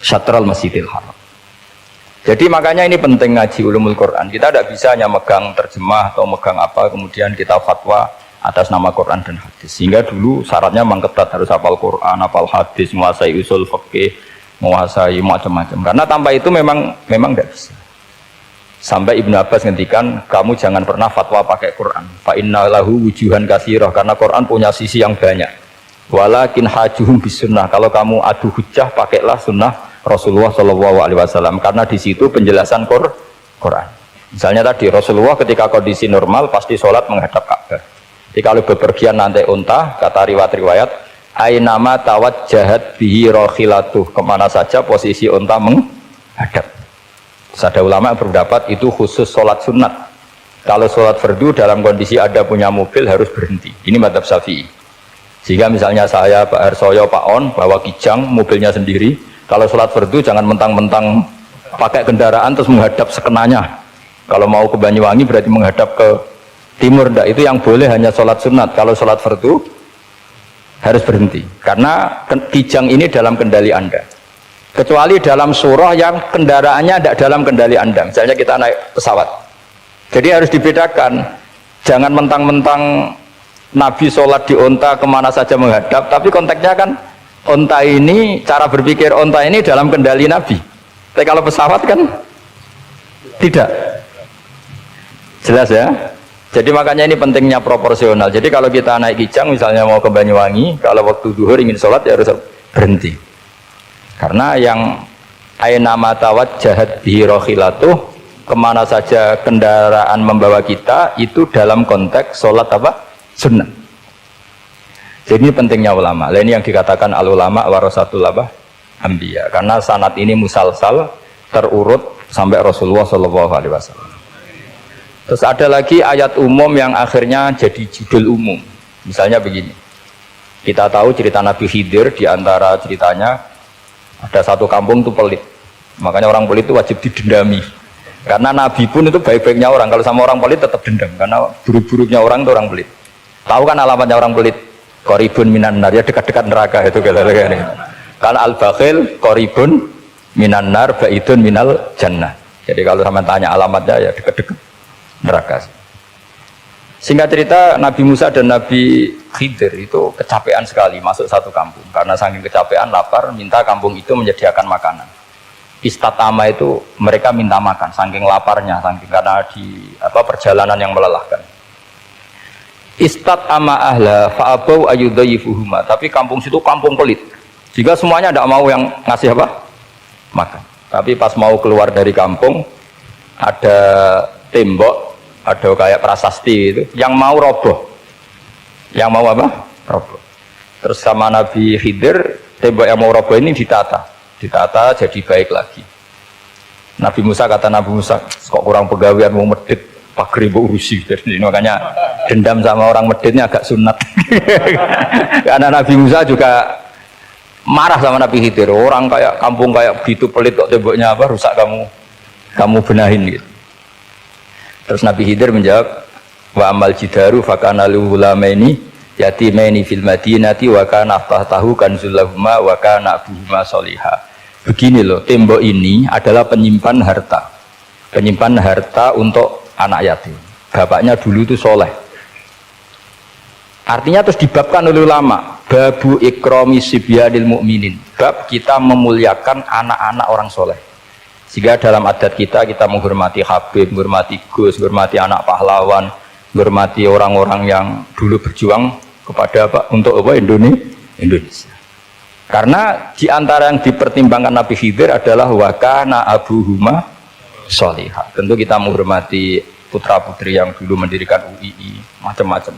syatral masjidil haram. Jadi makanya ini penting ngaji ulumul Quran. Kita tidak bisa hanya megang terjemah atau megang apa kemudian kita fatwa atas nama Quran dan hadis. Sehingga dulu syaratnya memang ketat, harus hafal Quran, hafal hadis, menguasai usul fikih, menguasai macam-macam. Karena tanpa itu memang tidak bisa. Sampai Ibnu Abbas ngendikan, kamu jangan pernah fatwa pakai Quran. Fa inna lahu wujuhan katsirah, karena Quran punya sisi yang banyak. Walakin hajuhum bisunnah, kalau kamu adu hujjah pakailah sunnah Rasulullah SAW, karena di situ penjelasan Quran. Misalnya tadi Rasulullah ketika kondisi normal pasti sholat menghadap Ka'bah. Jadi kalau bepergian nanti unta, kata riwayat-riwayat, ainama tawajjahat bihi rokhilatuh, kemana saja posisi unta menghadap. Terus ada ulama yang berpendapat itu khusus sholat sunat. Kalau sholat fardu dalam kondisi ada punya mobil harus berhenti. Ini madzhab Syafi'i. Sehingga misalnya saya, Pak Harsoyo, Pak On bawa kijang mobilnya sendiri. Kalau sholat fardu jangan mentang-mentang pakai kendaraan terus menghadap sekenanya. Kalau mau ke Banyuwangi berarti menghadap ke timur. Enggak, itu yang boleh hanya sholat sunat. Kalau sholat fardu harus berhenti. Karena kijang ini dalam kendali Anda. Kecuali dalam surah yang kendaraannya tidak dalam kendali Anda. Misalnya kita naik pesawat. Jadi harus dibedakan. Jangan mentang-mentang Nabi sholat di onta kemana saja menghadap, tapi konteksnya kan onta ini, cara berpikir onta ini dalam kendali Nabi. Tapi kalau pesawat kan tidak. Jelas ya? Jadi makanya ini pentingnya proporsional. Jadi kalau kita naik kijang misalnya mau ke Banyuwangi, kalau waktu duhur ingin sholat ya harus berhenti. Karena yang aina matawat jahat bihi rokhilatuh, kemana saja kendaraan membawa kita itu dalam konteks sholat apa? Sunnah. Jadi ini pentingnya ulama. Ini yang dikatakan al ulama warasatul anbiya. Karena sanad ini musalsal terurut sampai Rasulullah SAW. Terus ada lagi ayat umum yang akhirnya jadi judul umum. Misalnya begini. Kita tahu cerita Nabi Khidir, di antara ceritanya ada satu kampung itu pelit. Makanya orang pelit itu wajib didendami. Karena Nabi pun itu baik-baiknya orang. Kalau sama orang pelit tetap dendam. Karena buruk-buruknya orang itu orang pelit. Tahu kan alamatnya orang pelit? Qoribun minan nar, ya dekat-dekat neraka itu kira-kira ini. Kalau al-bakhil qoribun minan nar, ba'idun minal jannah. Jadi kalau sama tanya alamatnya ya dekat-dekat neraka. Singkat cerita Nabi Musa dan Nabi Khidir itu kecapean sekali masuk satu kampung. Karena saking kecapean lapar, minta kampung itu menyediakan makanan. Istatama itu mereka minta makan saking laparnya, saking karena di perjalanan yang melelahkan. Istat ama ahla fa'abau ayyudhayifuhuma, tapi kampung situ kampung pelit. Jika semuanya tidak mau yang ngasih apa? Makan. Tapi pas mau keluar dari kampung ada tembok, ada kayak prasasti itu yang mau roboh. Yang mau apa? Roboh. Terus sama Nabi Khidir, tembok yang mau roboh ini ditata jadi baik lagi. Nabi Musa kata Nabi Musa, kok kurang pegawaian mau medit pagar ibu urusi. Jadi makanya dendam sama orang meditnya agak sunat. Karena Nabi Musa juga marah sama Nabi Khidir. Orang kayak kampung kayak begitu pelit kok temboknya apa rusak kamu benahin gitu. Terus Nabi Khidir menjawab, wa amal jidaru fakana lihulamaini yatimaini fil madinati wa kana tahtahu kanzul lahuma wa kana abuhuma sholihah. Begini loh, tembok ini adalah penyimpan harta untuk anak yatim. Bapaknya dulu itu soleh. Artinya terus dibabkan oleh ulama, babu ikrami sibyanil mu'minin, bab kita memuliakan anak-anak orang soleh. Sehingga dalam adat kita menghormati Habib, menghormati Gus, menghormati anak pahlawan, menghormati orang-orang yang dulu berjuang kepada untuk Indonesia. Karena di antara yang dipertimbangkan Nabi Khidir adalah wakana abuhuma sholihah. Tentu kita menghormati putra-putri yang dulu mendirikan UII, macam-macam.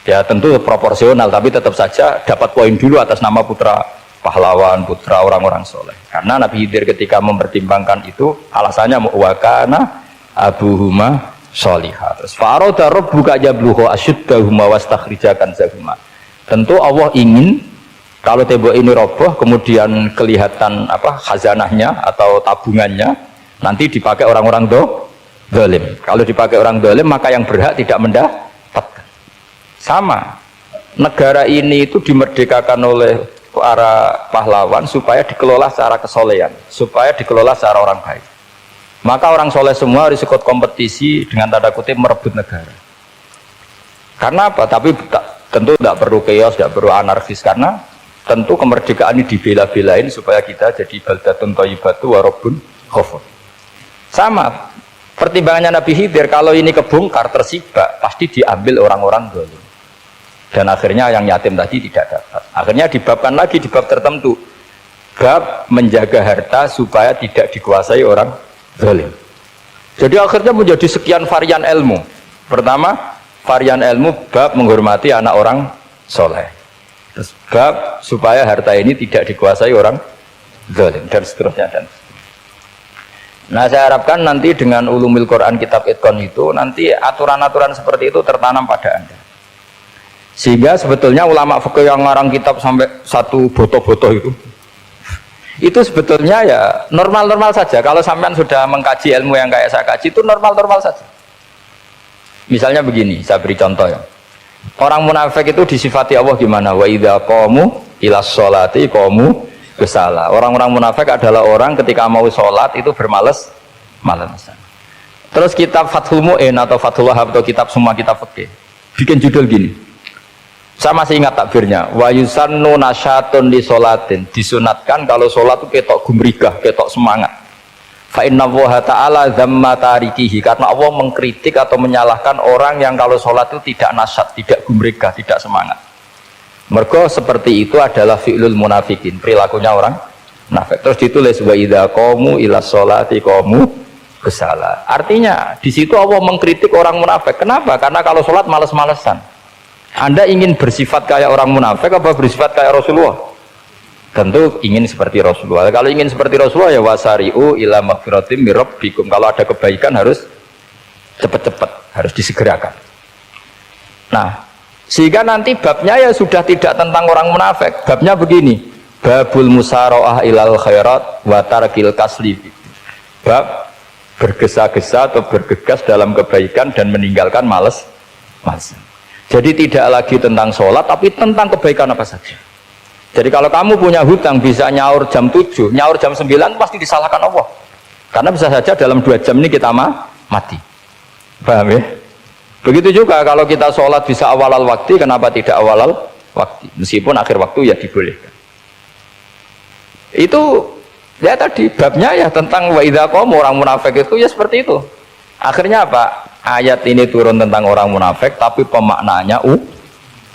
Ya tentu proporsional, tapi tetap saja dapat poin dulu atas nama putra pahlawan, putra orang-orang soleh. Karena Nabi Khidir ketika mempertimbangkan itu alasannya wakana abuhuma sholihah. Terus faroda rabbuka yablugha ashuddahuma wastakhrijakan zahuma. Tentu Allah ingin kalau tembok ini roboh kemudian kelihatan khazanahnya atau tabungannya nanti dipakai orang-orang zalim. Kalau dipakai orang zalim maka yang berhak tidak mendapatkan. Sama, negara ini itu dimerdekakan oleh para pahlawan supaya dikelola secara kesolehan, supaya dikelola secara orang baik. Maka orang soleh semua harus ikut kompetisi dengan tanda kutip merebut negara. Karena apa? Tapi tentu tidak perlu chaos, tidak perlu anarkis, karena tentu kemerdekaan ini dibela-belain supaya kita jadi baldatun thayyibatu wa rabbun ghafur. Sama pertimbangannya Nabi Khidir, kalau ini kebongkar tersibak pasti diambil orang-orang zalim. Dan akhirnya yang yatim tadi tidak dapat. Akhirnya dibabkan lagi di bab tertentu, bab menjaga harta supaya tidak dikuasai orang zalim. Jadi akhirnya menjadi sekian varian ilmu. Pertama, varian ilmu bab menghormati anak orang soleh. Terus bab supaya harta ini tidak dikuasai orang zalim dan seterusnya dan. Nah saya harapkan nanti dengan ulumil Quran kitab Itqan itu nanti aturan-aturan seperti itu tertanam pada Anda. Sehingga sebetulnya ulama fikih yang ngarang kitab sampai satu boto-boto itu sebetulnya ya normal-normal saja. Kalau sampean sudah mengkaji ilmu yang kayak saya kaji itu normal-normal saja. Misalnya begini, saya beri contoh ya. Orang munafik itu disifati Allah gimana? Wa idza qamu ilas sholati qamu kusala. Orang-orang munafik adalah orang ketika mau sholat itu bermalas-malasan. Terus kitab Fathul Mu'in atau Fathul Wahab atau kitab semua kitab fikih bikin judul gini. Saya masih ingat takbirnya. Wa yusannu nasyatun li sholatin. Disunatkan kalau sholat itu ketok gumrigah, ketok semangat. Fa inna Allaha ta'ala dzamma tarikihi, karena Allah mengkritik atau menyalahkan orang yang kalau sholat itu tidak nasyat, tidak gumregah, tidak semangat. Mergo seperti itu adalah fi'lul munafikin, perilakunya orang munafik. Terus ditulis wa idza qamu ila sholati qamu kusala. Artinya di situ Allah mengkritik orang munafik. Kenapa? Karena kalau sholat males-malesan. Anda ingin bersifat kayak orang munafik apa bersifat kayak Rasulullah? Tentu ingin seperti Rasulullah. Kalau ingin seperti Rasulullah ya wasari'u ila maghfiratim mir rabbikum. Kalau ada kebaikan harus cepat-cepat, harus disegerakan. Nah, sehingga nanti babnya ya sudah tidak tentang orang munafik. Babnya begini, babul musara'ah ilal khairat wa tarkil kasli. Bab bergesa-gesa atau bergegas dalam kebaikan dan meninggalkan males. Jadi tidak lagi tentang sholat tapi tentang kebaikan apa saja. Jadi kalau kamu punya hutang bisa nyaur jam 7, nyaur jam 9 pasti disalahkan Allah. Karena bisa saja dalam 2 jam ini kita mati. Paham ya? Begitu juga kalau kita sholat bisa awalal waktu, kenapa tidak awalal waktu? Meskipun akhir waktu ya dibolehkan. Itu ya tadi babnya ya tentang wa idza qamu, orang munafik itu ya seperti itu. Akhirnya apa? Ayat ini turun tentang orang munafik tapi pemaknaannya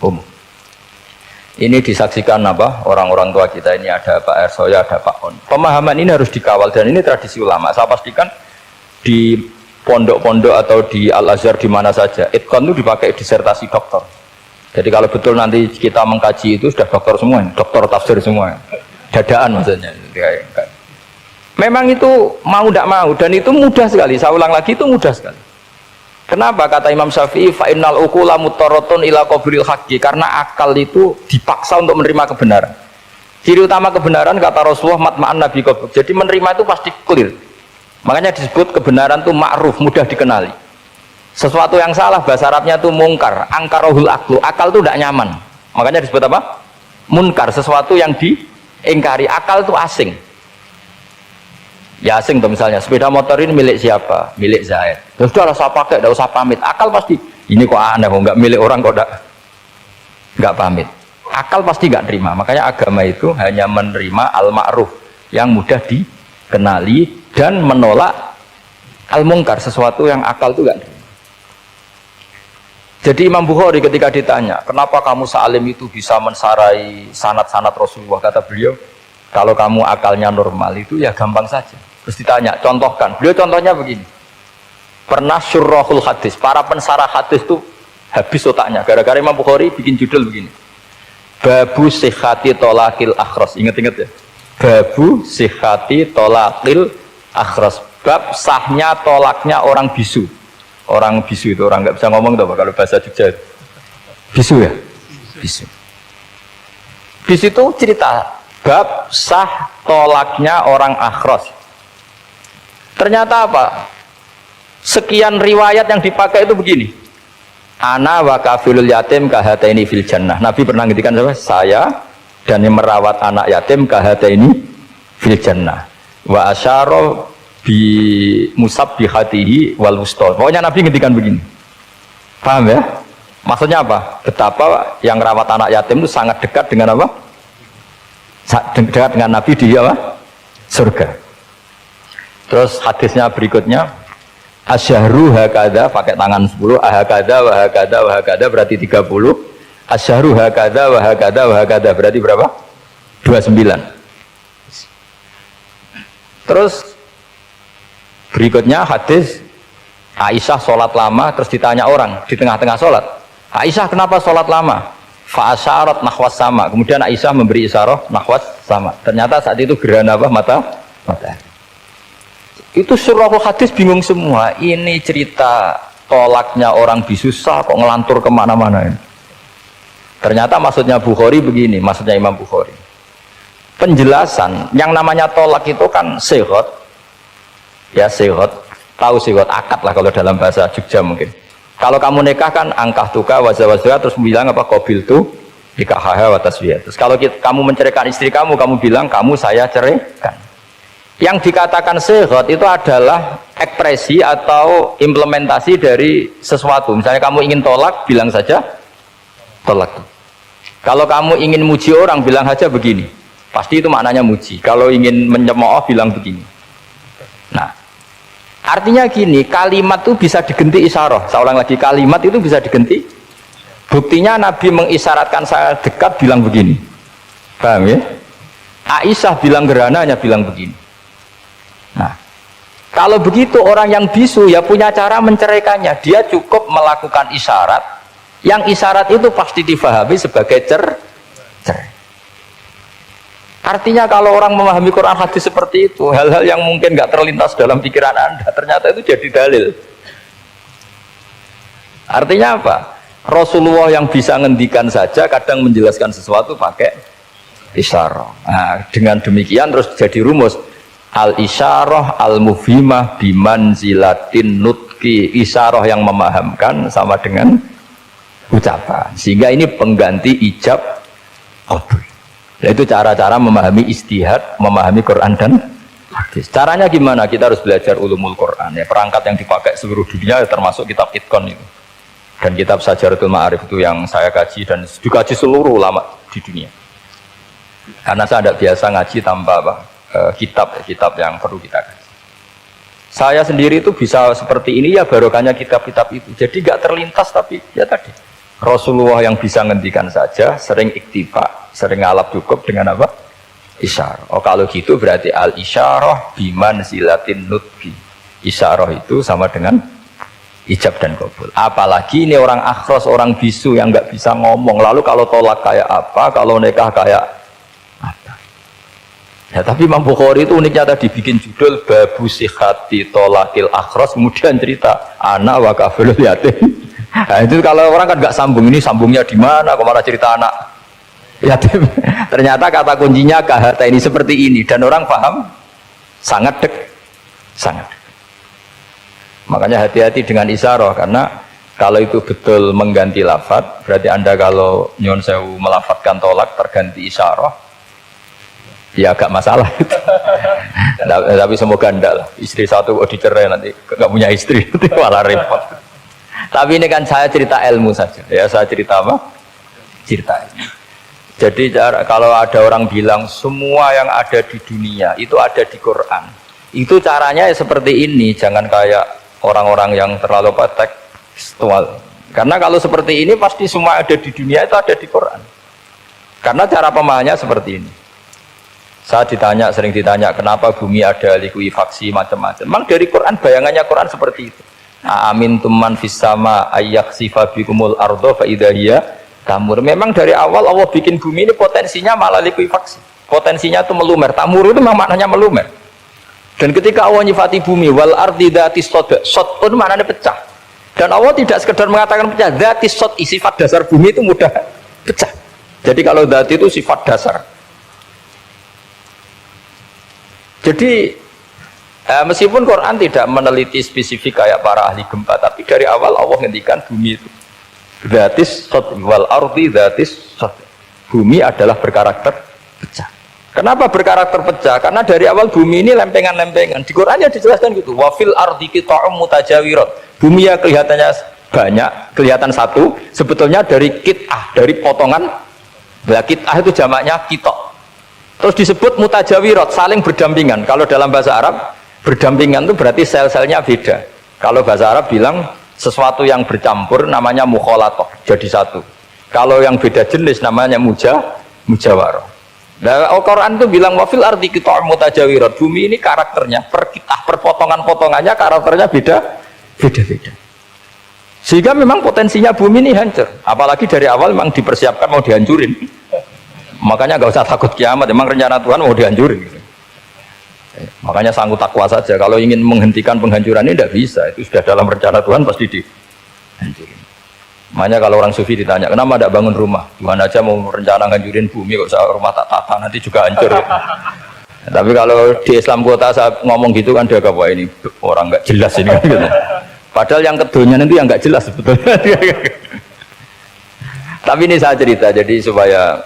umum. Ini disaksikan apa? Orang-orang tua kita ini ada Pak Ersoya, ada Pak On. Pemahaman ini harus dikawal dan ini tradisi ulama. Saya pastikan di pondok-pondok atau di Al-Azhar di mana saja, Itqan itu dipakai disertasi doktor. Jadi kalau betul nanti kita mengkaji itu sudah doktor semua, doktor tafsir semua. Dadaan maksudnya. Memang itu mau tidak mau dan itu mudah sekali. Saya ulang lagi itu mudah sekali. Kenapa kata Imam Syafi'i fa innal uqula mutarratun ila qabril haqqi, karena akal itu dipaksa untuk menerima kebenaran. Ciri utama kebenaran kata Rasulullah matma'an nabi qabr. Jadi menerima itu pasti clear. Makanya disebut kebenaran itu ma'ruf, mudah dikenali. Sesuatu yang salah bahasa Arabnya itu mungkar, angkarohul aklu, akal itu tidak nyaman. Makanya disebut apa? Munkar, sesuatu yang diingkari. Akal itu asing. Ya asing tuh misalnya sepeda motor ini milik siapa? Milik Zaid. Terus udah usah pakai, tidak usah pamit. Akal pasti ini kok aneh, kok nggak milik orang kok nggak pamit. Akal pasti nggak terima. Makanya agama itu hanya menerima al-ma'ruf yang mudah dikenali dan menolak al-mungkar, sesuatu yang akal itu nggak terima. Jadi Imam Bukhari ketika ditanya, kenapa kamu salim itu bisa mensarai sanad-sanad Rasulullah, kata beliau, kalau kamu akalnya normal itu ya gampang saja. Terus ditanya, contohkan. Beliau contohnya begini. Pernah syurrahul hadis, para pensarah hadis itu habis otaknya. Gara-gara Imam Bukhari bikin judul begini. Babu sihhati tolakil akhras. Ingat-ingat ya. Babu sihhati tolakil akhras. Bab sahnya tolaknya orang bisu. Orang bisu itu orang nggak bisa ngomong tuh kalau bahasa Jogja. Bisu ya? Bisu. Bisu itu cerita bab sah tolaknya orang akhras. Ternyata apa? Sekian riwayat yang dipakai itu begini. Ana wa kafilul yatim kahataini fil jannah. Nabi pernah ngintikan apa? Saya dan yang merawat anak yatim kahataini fil jannah. Wa asyara bi musabbihatihi wal wusta. Pokoknya Nabi ngintikan begini. Paham ya? Maksudnya apa? Betapa yang merawat anak yatim itu sangat dekat dengan apa? Dekat dengan Nabi di apa? Surga. Terus hadisnya berikutnya, asyahru hakada, pakai tangan 10, ahakada wahakada wahakada berarti 30, asyahru hakada wahakada wahakada berarti berapa? 29. Terus berikutnya hadis Aisyah sholat lama, terus ditanya orang di tengah-tengah sholat, Aisyah kenapa sholat lama? Fa'asyarat nahwas sama. Kemudian Aisyah memberi isyarah nahwas sama. Ternyata saat itu gerhana apa? Matahari. Itu surahul hadis bingung semua. Ini cerita tolaknya orang bisusah kok ngelantur kemana-mana ini. Ternyata maksudnya Bukhari begini, maksudnya Imam Bukhari. Penjelasan yang namanya tolak itu kan sighot. Ya sighot, tahu sighot akad lah kalau dalam bahasa Jogja mungkin. Kalau kamu nikah kan angkah tuka wajah terus bilang apa qabil tu nikahaha wa taswiyah. Terus kalau kamu menceraikan istri kamu bilang kamu saya ceraikan. Yang dikatakan sighot itu adalah ekspresi atau implementasi dari sesuatu. Misalnya kamu ingin tolak, bilang saja tolak. Kalau kamu ingin muji orang, bilang saja begini. Pasti itu maknanya muji. Kalau ingin menyemooh, bilang begini. Nah, artinya gini, kalimat itu bisa diganti isyarah. Saya ulang lagi, kalimat itu bisa diganti. Buktinya Nabi mengisyaratkan saya dekat, bilang begini. Paham ya? Aisyah bilang gerhana, hanya bilang begini. Nah, kalau begitu orang yang bisu ya punya cara menceraikannya. Dia cukup melakukan isyarat. Yang isyarat itu pasti difahami sebagai cerai. Artinya kalau orang memahami Quran hadis seperti itu, hal-hal yang mungkin nggak terlintas dalam pikiran Anda, ternyata itu jadi dalil. Artinya apa? Rasulullah yang bisa ngendikan saja kadang menjelaskan sesuatu pakai isyarah. Nah, dengan demikian terus jadi rumus al-isyarah al-mufhimah bimanzilatin nutki. Isyarah yang memahamkan sama dengan ucapan, sehingga ini pengganti ijab qabul. Yaitu cara-cara memahami istihad, memahami Quran dan hadis. Caranya gimana? Kita harus belajar ulumul Quran ya, perangkat yang dipakai seluruh dunia termasuk kitab Itqan itu. Dan kitab Sajaratul Ma'arif itu yang saya kaji dan dikaji seluruh ulama di dunia. Karena saya tidak biasa ngaji tanpa kitab yang perlu kita kaji. Saya sendiri itu bisa seperti ini ya barokahnya kitab-kitab itu. Jadi gak terlintas, tapi ya tadi Rasulullah yang bisa ngendikan saja, sering iktifa, sering ngalap cukup dengan apa? Isyarah. Oh kalau gitu berarti al-isyarah bimanzilatin nutki. Isyarah itu sama dengan ijab dan qabul. Apalagi ini orang akhros, orang bisu yang nggak bisa ngomong. Lalu kalau tolak kayak apa, kalau nikah kayak apa? Ya tapi Imam Bukhari itu uniknya tadi bikin judul babu sihati tolakil akhros, kemudian cerita anak wa kafilul yatim. Nah, itu kalau orang kan nggak sambung, ini sambungnya di mana? Kemana cerita anak yatim? Ternyata kata kuncinya kaharta ini seperti ini dan orang paham sangat sangat. Makanya hati-hati dengan isyarah, karena kalau itu betul mengganti lafaz, berarti Anda kalau nyon sewu melafatkan tolak terganti isyarah, ya agak masalah itu. Tapi semoga enggak lah. Istri satu kok dicerai nanti nggak punya istri, malah repot. Tapi ini kan saya cerita ilmu saja, ya saya cerita apa? Cerita ilmu. Jadi kalau ada orang bilang semua yang ada di dunia itu ada di Quran, itu caranya ya seperti ini, jangan kayak orang-orang yang terlalu tekstual. Karena kalau seperti ini pasti semua ada di dunia itu ada di Quran. Karena cara pemahamannya seperti ini. Saya sering ditanya kenapa bumi ada likuifaksi macam-macam. Memang dari Quran, bayangannya Quran seperti itu. Amin tuman fissama ayyaksifa bikumul ardo fa idahiyya tamur. Memang dari awal Allah bikin bumi ini potensinya malah likuifaksi. Potensinya itu melumer. Tamur itu memang maknanya melumer. Dan ketika Allah nyifati bumi wal ardi dzatis sod, sod pun maknanya pecah. Dan Allah tidak sekedar mengatakan pecah, dzatis sod, sifat dasar bumi itu mudah pecah. Jadi kalau dzati itu sifat dasar. Jadi meskipun Quran tidak meneliti spesifik kayak para ahli gempa, tapi dari awal Allah ngendikan bumi itu dzatis sod wal ardi dzatis sod. Bumi adalah berkarakter pecah. Kenapa berkarakter pecah? Karena dari awal bumi ini lempengan-lempengan. Di Quran ya dijelaskan gitu. Wa fil ardi qita'um mutajawirat. Bumi ya kelihatannya banyak, kelihatan satu, sebetulnya dari qit'ah, dari potongan. Nah, qit'ah itu jamaknya qita'. Terus disebut mutajawirat, saling berdampingan. Kalau dalam bahasa Arab berdampingan itu berarti sel-selnya beda. Kalau bahasa Arab bilang sesuatu yang bercampur namanya mukhalatoh, jadi satu. Kalau yang beda jenis namanya mujawarah. Nah, Al-Quran itu bilang wafil ardi qita'um mutajawirat. Bumi ini karakternya per potongan-potongannya karakternya beda-beda. Sehingga memang potensinya bumi ini hancur. Apalagi dari awal memang dipersiapkan mau dihancurin. Makanya nggak usah takut kiamat. Memang rencana Tuhan mau dihancurin. Makanya sanggup takwa saja. Kalau ingin menghentikan penghancuran ini tidak bisa. Itu sudah dalam rencana Tuhan pasti dihancurin. Makanya kalau orang sufi ditanya, kenapa tidak bangun rumah? Tuhan aja mau rencana hancurin bumi, kok usah rumah tak tata nanti juga hancur. Tapi kalau di Islam kota saya ngomong gitu kan dia apa ini orang nggak jelas ini kan gitu. Padahal yang kedonyan itu yang nggak jelas sebetulnya. Tapi ini saya cerita jadi supaya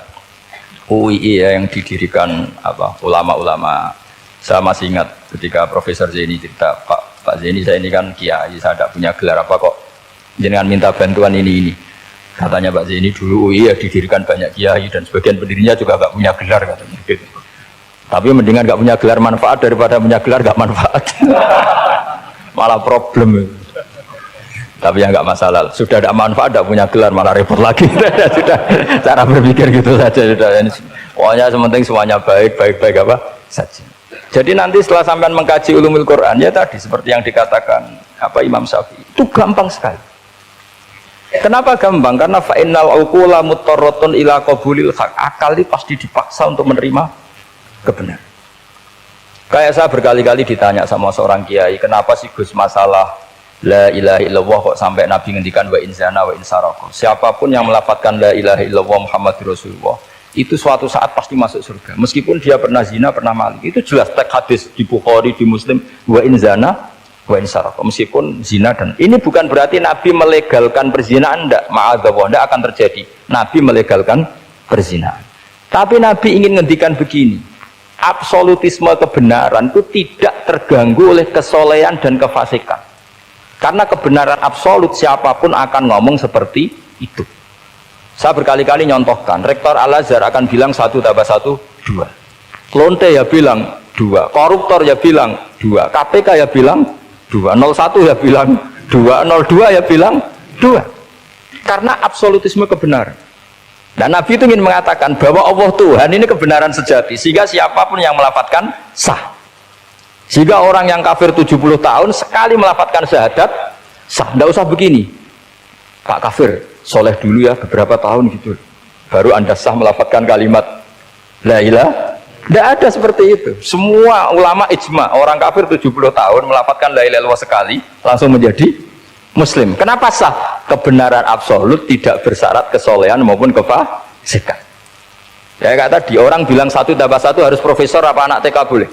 UII ya yang didirikan ulama-ulama. Saya masih ingat ketika Profesor Zaini cerita, Pak Zaini saya ini kan kiai, saya tidak punya gelar apa kok jangan minta bantuan ini. Katanya Pak Zaini dulu UII ya didirikan banyak kiai dan sebagian pendirinya juga nggak punya gelar katanya gitu. Tapi mendingan nggak punya gelar manfaat daripada punya gelar nggak manfaat. Malah problem. Tapi ya nggak masalah. Sudah ada manfaat, tidak punya gelar malah repot lagi. Sudah cara berpikir gitu saja. Sudah. Pokoknya sementing semuanya baik apa saja. Jadi nanti setelah sampean mengkaji ulumul Quran ya tadi seperti yang dikatakan Imam Syafi'i itu gampang sekali. Kenapa gampang? Karena fa'innal uqula muttarratun ila qabulil haq. Akal ini pasti dipaksa untuk menerima kebenaran. Kayak saya berkali-kali ditanya sama seorang kiai, kenapa sih Gus masalah la ilaha illallah kok sampai Nabi ngendikan wa in zana wa in saraka. Siapapun yang melafadzkan la ilaha illallah Muhammadur Rasulullah itu suatu saat pasti masuk surga. Meskipun dia pernah zina, pernah maling. Itu jelas teks hadis di Bukhari, di Muslim wa in zana wa in saraka. Meskipun zina dan ini bukan berarti Nabi melegalkan perzinahan, enggak, ma'adzallah, enggak akan terjadi. Nabi melegalkan perzinahan. Tapi Nabi ingin ngendikan begini. Absolutisme kebenaran itu tidak terganggu oleh kesolehan dan kefasikan. Karena kebenaran absolut siapapun akan ngomong seperti itu. Saya berkali-kali nyontohkan, Rektor Al-Azhar akan bilang 1 tambah 1, 2. Klonte ya bilang 2, koruptor ya bilang 2, KPK ya bilang 2, 01 ya bilang 2, 02 ya bilang 2. Karena absolutisme kebenaran. Dan Nabi itu ingin mengatakan bahwa Allah Tuhan ini kebenaran sejati, sehingga siapapun yang melafadzkan sah. Jika orang yang kafir 70 tahun sekali melafadzkan syahadat sah, tidak usah begini Pak kafir, soleh dulu ya beberapa tahun gitu baru anda sah melafadzkan kalimat la ilaha. Tidak ada seperti itu. Semua ulama ijma orang kafir 70 tahun melafadzkan la ilaha illallah sekali langsung menjadi muslim. Kenapa sah? Kebenaran absolut tidak bersyarat kesolehan maupun kefasikan. Ya kayak tadi orang bilang 1 tambah 1 harus profesor apa anak TK boleh?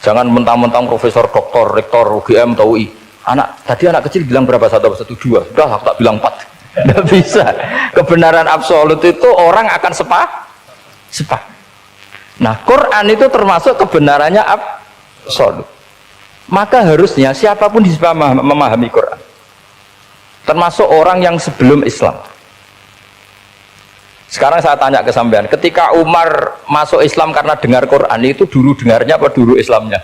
Jangan mentang-mentang profesor, doktor, rektor, UGM, atau UI. Tadi anak kecil bilang berapa? 1 tambah 1, 2. Sudah, aku tak bilang 4. Tidak bisa. Kebenaran absolut itu orang akan sepak. Nah, Quran itu termasuk kebenarannya absolut. Maka harusnya siapapun bisa memahami Quran. Termasuk orang yang sebelum Islam. Sekarang saya tanya ke sampean, ketika Umar masuk Islam karena dengar Quran itu dulu dengarnya apa dulu Islamnya?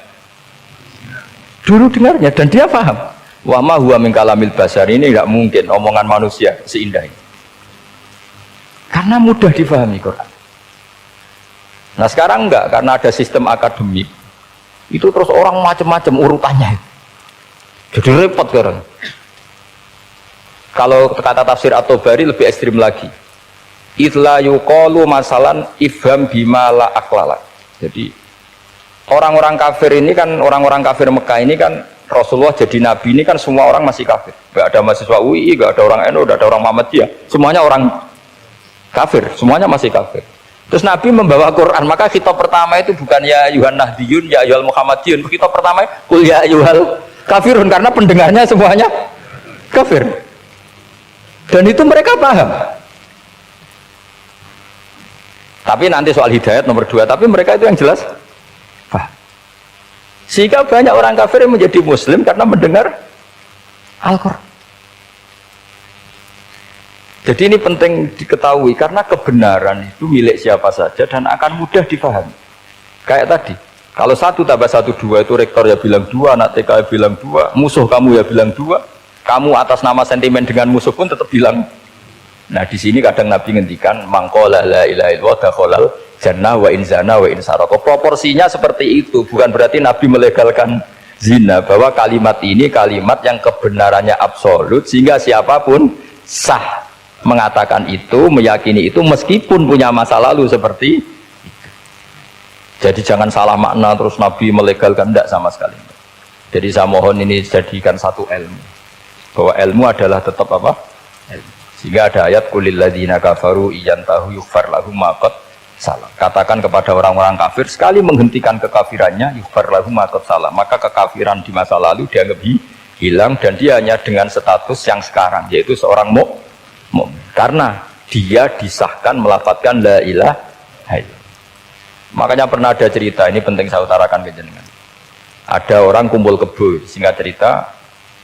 Dulu dengarnya dan dia paham. Wa ma huwa min kalamil basar, ini tidak mungkin omongan manusia seindah ini. Karena mudah difahami Quran. Nah sekarang enggak, karena ada sistem akademik. Itu terus orang macam-macam urutannya. Jadi repot sekarang. Kalau kata tafsir At-Tabari lebih ekstrim lagi. Itla yuqalu masalan ifham bima la aklala. Jadi orang-orang kafir ini kan, orang-orang kafir Mekah ini kan Rasulullah jadi nabi ini kan semua orang masih kafir. Gak ada mahasiswa UI, gak ada orang NU, gak ada orang Muhammadiyah. Semuanya orang kafir, semuanya masih kafir. Terus Nabi membawa Quran, maka kitab pertama itu bukan ya ayuhan nahdiyun, ya ayuhal muhammadiyun. Kitab pertama kul ya ayuhal kafirun, karena pendengarnya semuanya kafir. Dan itu mereka paham. Tapi nanti soal hidayat nomor 2, tapi mereka itu yang jelas paham. Sehingga banyak orang kafir yang menjadi muslim karena mendengar Al-Quran. Jadi ini penting diketahui karena kebenaran itu milik siapa saja dan akan mudah dipahami. Kayak tadi, kalau 1 tambah 1, 2 itu rektor ya bilang 2, anak TK ya bilang 2, musuh kamu ya bilang 2, kamu atas nama sentimen dengan musuh pun tetap bilang. Nah di sini kadang Nabi ngendikan mangqala la ilaha illallah dakhalal jannah wa in zana wa in saraka. Proporsinya seperti itu, bukan berarti Nabi melegalkan zina, bahwa kalimat ini kalimat yang kebenarannya absolut sehingga siapapun sah mengatakan itu, meyakini itu meskipun punya masa lalu seperti itu. Jadi jangan salah makna terus Nabi melegalkan, tidak sama sekali. Jadi saya mohon ini jadikan satu ilmu, bahwa ilmu adalah tetap apa? Ilmu. Sehingga ada ayat kulil ladzina kafaru iyantahu yughfar lahum ma qad salah. Katakan kepada orang-orang kafir, sekali menghentikan kekafirannya yughfar lahum ma qad salah, maka kekafiran di masa lalu dianggap hilang dan dia hanya dengan status yang sekarang, yaitu seorang mukmin. Karena dia disahkan melafadzkan la ilaha illallah. Makanya pernah ada cerita, ini penting saya utarakan ke jenengan. Ada orang kumpul kebo, singkat cerita,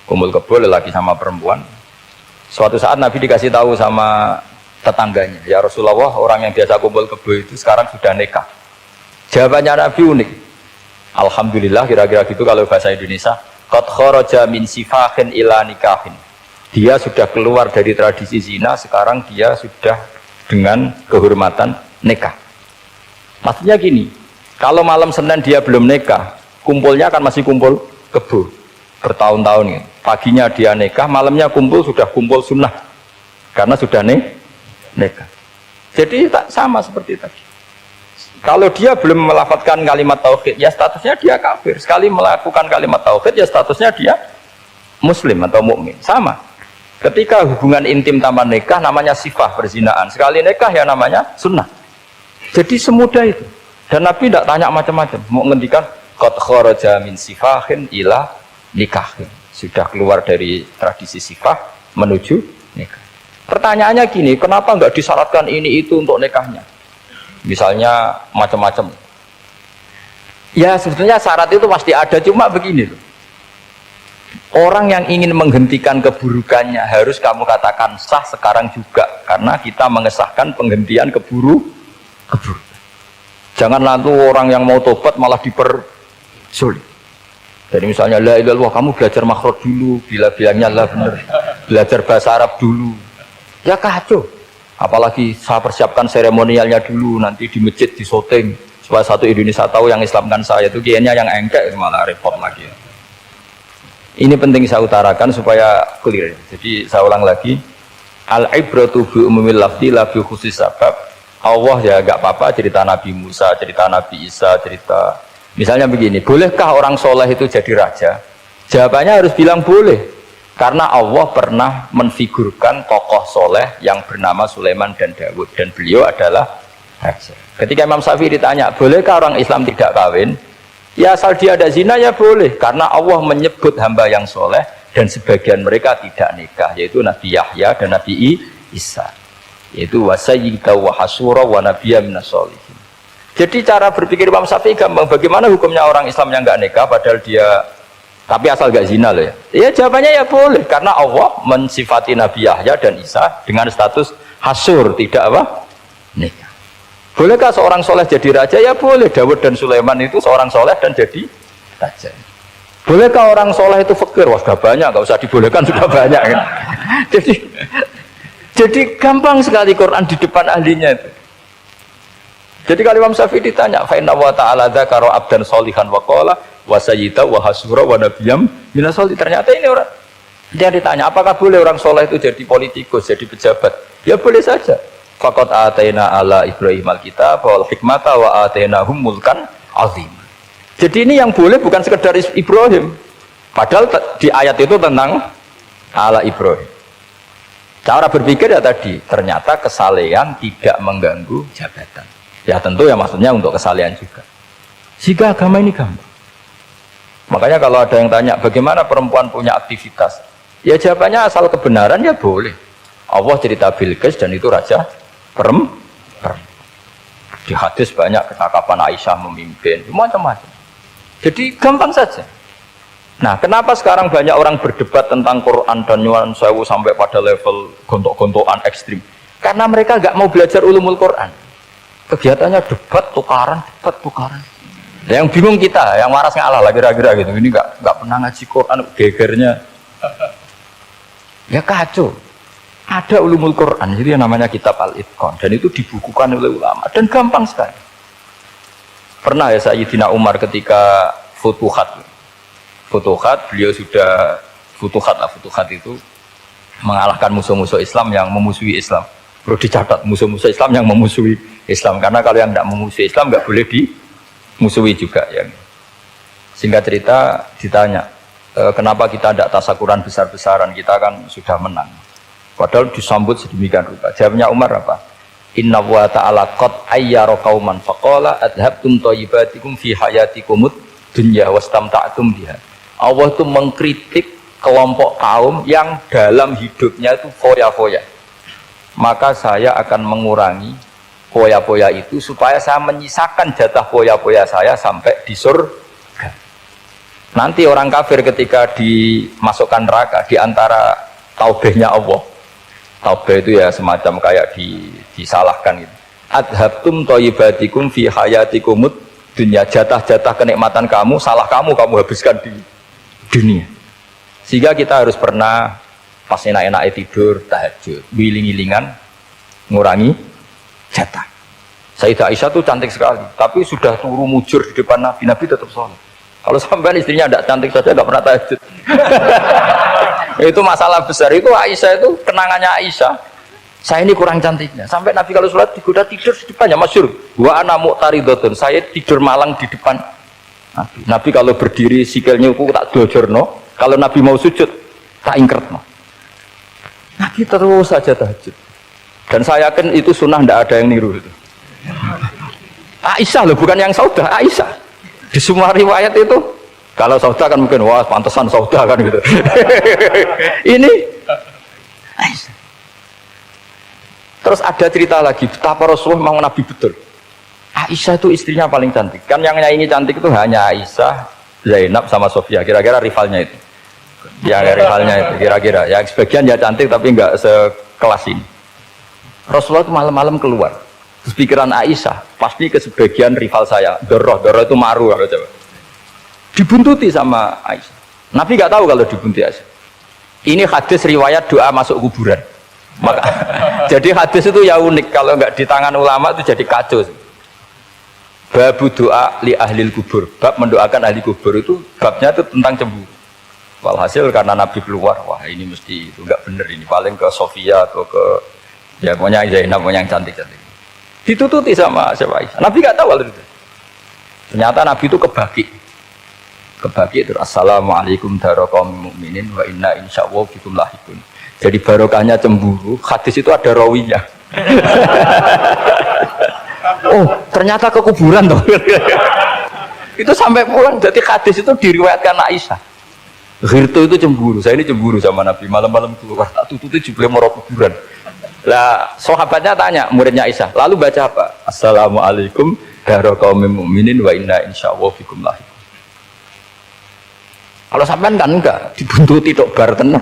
kumpul kebo lelaki sama perempuan. Suatu saat Nabi dikasih tahu sama tetangganya, ya Rasulullah, orang yang biasa kumpul kebo itu sekarang sudah nikah. Jawabannya Nabi unik. Alhamdulillah, kira-kira gitu kalau bahasa Indonesia. Qad kharaja min sifahin ila nikahin. Dia sudah keluar dari tradisi zina, sekarang dia sudah dengan kehormatan nikah. Maksudnya gini, kalau malam Senin dia belum nikah, kumpulnya kan masih kumpul kebo bertahun-tahun gitu. Paginya dia nikah, malamnya kumpul sudah kumpul sunnah karena sudah nikah. Jadi tak sama seperti tadi. Kalau dia belum melafadzkan kalimat tauhid, ya statusnya dia kafir. Sekali melakukan kalimat tauhid, ya statusnya dia muslim atau mukmin. Sama. Ketika hubungan intim tanpa nikah namanya sifah perzinaan. Sekali nikah ya namanya sunnah. Jadi semudah itu. Dan Nabi tidak tanya macam-macam. Mau ngendikan qad kharaja min sifahin ila nikahin. Sudah keluar dari tradisi sifah menuju nikah. Pertanyaannya gini, kenapa enggak disyaratkan ini itu untuk nikahnya? Misalnya macam-macam. Ya sebetulnya syarat itu pasti ada, cuma begini loh. Orang yang ingin menghentikan keburukannya harus kamu katakan sah sekarang juga, karena kita mengesahkan penghentian keburukan. Jangan lalu orang yang mau tobat malah dipersulit. Jadi misalnya la ilaha illallah, kamu belajar makhraj dulu, bila bilangnya lah benar, belajar bahasa Arab dulu, ya kacau. Apalagi saya persiapkan seremonialnya dulu, nanti di masjid di syuting supaya satu Indonesia tahu yang Islamkan saya itu kiainya yang engkek, malah repot lagi. Ini penting saya utarakan supaya clear. Jadi saya ulang lagi, al ibratu bi umumil lafzi la bi khusus sabab. Allah ya gak apa-apa cerita Nabi Musa, cerita Nabi Isa, cerita misalnya begini, bolehkah orang soleh itu jadi raja? Jawabannya harus bilang boleh, karena Allah pernah menfigurkan tokoh soleh yang bernama Sulaiman dan Daud, dan beliau adalah raja. Ketika Imam Syafi'i ditanya, bolehkah orang Islam tidak kawin? Ya asal dia ada zina ya boleh, karena Allah menyebut hamba yang soleh dan sebagian mereka tidak nikah, yaitu Nabi Yahya dan Nabi Isa, yaitu wasayyida wa hasura wa nabiyya minas sholihin. Jadi cara berpikir Imam Syafi'i gampang. Bagaimana hukumnya orang Islam yang nggak nikah padahal dia tapi asal nggak zina loh ya? Ya jawabannya ya boleh, karena Allah mensifati Nabi Yahya dan Isa dengan status hasur, tidak apa? Nikah. Bolehkah seorang soleh jadi raja? Ya boleh. Daud dan Sulaiman itu seorang soleh dan jadi raja. Bolehkah orang soleh itu fakir? Wah sudah banyak, nggak usah dibolehkan, sudah banyak kan? Jadi gampang sekali Quran di depan ahlinya itu. Jadi kalau Imam Syafi'i ditanya, fa inna wa ta'ala dzakara abdan sholihan wa qala wa sayyida wa hasura wa nabiyyam minas sholihin. Ternyata ini orang dia ditanya, apakah boleh orang soleh itu jadi politikus, jadi pejabat? Ya boleh saja. Faqad ataina ala Ibrahim al-kitab wal hikmata wa atainahum mulkan azim. Jadi ini yang boleh bukan sekedar Ibrahim. Padahal di ayat itu tentang ala Ibrahim. Cara berpikir ya tadi, ternyata kesalehan tidak mengganggu jabatan. Ya tentu ya maksudnya untuk kesalehan juga. Jika agama ini gampang. Makanya kalau ada yang tanya, bagaimana perempuan punya aktivitas? Ya jawabannya asal kebenaran ya boleh. Allah cerita Bilqis dan itu raja perempuan. Di hadis banyak kecakapan Aisyah memimpin, macam-macam. Jadi gampang saja. Nah, kenapa sekarang banyak orang berdebat tentang Quran dan nyuwun sewu sampai pada level gontok-gontokan ekstrim? Karena mereka nggak mau belajar ulumul Quran. Kegiatannya debat tukaran. Yang bingung kita, yang waras ngalah lah kira-kira gitu. Ini nggak pernah ngaji Quran, gegernya. Ya kacau. Ada ulumul Quran, jadi yang namanya kitab Al-Itqan, dan itu dibukukan oleh ulama dan gampang sekali. Pernah ya Sayyidina Umar ketika Futuhat, Futuhat, beliau sudah Futuhat itu mengalahkan musuh-musuh Islam yang memusuhi Islam. Perlu dicatat, musuh-musuh Islam yang memusuhi Islam, karena kalau yang tidak memusuhi Islam nggak boleh dimusuhi juga ya. Singkat cerita ditanya, kenapa kita tidak tasakuran besar-besaran, kita kan sudah menang. Padahal disambut sedemikian rupa. Jawabnya Umar apa? Inna wa ta'ala qad ayyara qauman faqala adhabtum thayyibatikum fi hayatikumud dunya wastamta'tum biha. Allah itu mengkritik kelompok kaum yang dalam hidupnya itu foya-foya. Maka saya akan mengurangi foya-foya itu supaya saya menyisakan jatah foya-foya saya sampai di surga. Nanti orang kafir ketika dimasukkan neraka, di antara taubahnya Allah, taubah itu ya semacam kayak disalahkan gitu. Adhabtum thayyibatikum fi hayatikumud dunya, jatah-jatah kenikmatan kamu, salah kamu habiskan di dunia. Sehingga kita harus pernah pas enak-enaknya tidur, tahajud, wiling-wilingan, ngurangi jatah. Sayyidah Aisyah tuh cantik sekali, tapi sudah turu mujur di depan Nabi, Nabi tetap sholat. Kalau sampai istrinya tidak cantik saja, nggak pernah tahajud. Itu masalah besar. Itu Aisyah, itu kenangannya Aisyah. Saya ini kurang cantiknya. Sampai Nabi kalau sholat digoda tidur di depannya, masyhur. Wa ana muqtaridhatun, saya tidur malang di depan Nabi. Nabi kalau berdiri sikilnya aku tak dojorno. Kalau Nabi mau sujud, tak ingkretno. Nabi terus saja tahajud. Dan saya yakin itu sunnah, tidak ada yang niru itu. Aisyah loh, bukan yang Saudah, Aisyah. Di semua riwayat itu, kalau Saudah kan mungkin, wah pantesan Saudah kan gitu. Ini Aisyah. Terus ada cerita lagi, betapa Rasulullah memang Nabi betul. Aisyah itu istrinya paling cantik. Kan yang nyanyi cantik itu hanya Aisyah, Zainab sama Sofia, kira-kira rivalnya itu. Ya rivalnya itu kira-kira. Ya sebagian ya cantik tapi enggak sekelas ini. Rasulullah itu malam-malam keluar. Terus pikiran Aisyah pasti ke sebagian rival saya. Doroh itu maru kalau coba. Dibuntuti sama Aisyah. Nabi enggak tahu kalau dibuntuti Aisyah. Ini hadis riwayat doa masuk kuburan. Maka jadi hadis itu ya unik, kalau enggak di tangan ulama itu jadi kacau. Babu doa li ahlil kubur, bab mendoakan ahli kubur, itu babnya itu tentang cemburu. Walhasil karena Nabi keluar, wah ini mesti itu enggak bener, ini paling ke Sofia atau ke ya pokoknya Zainab, pokoknya yang cantik-cantik. Ditututi sama siapa Aisyah. Nabi enggak tahu itu. Ternyata Nabi itu kebaki itu assalamualaikum daraqaumil mukminin wa inna insyaallah bikum lahikun. Jadi barokahnya cemburu, hadis itu ada rawinya. Oh, ternyata ke kuburan toh. Itu sampai pulang, jadi hadis itu diriwayatkan Aisyah. Ghirtu itu cemburu, saya ini cemburu sama Nabi, malam-malam keluar, tak tututi jubli moro kuburan. Lah, sahabatnya tanya, muridnya Aisyah, lalu baca apa? Assalamualaikum daraqaumil mukminin wa inna insyaallah bikum lahikun. Kalau sampean kan enggak, dibuntuti tok bar tenang.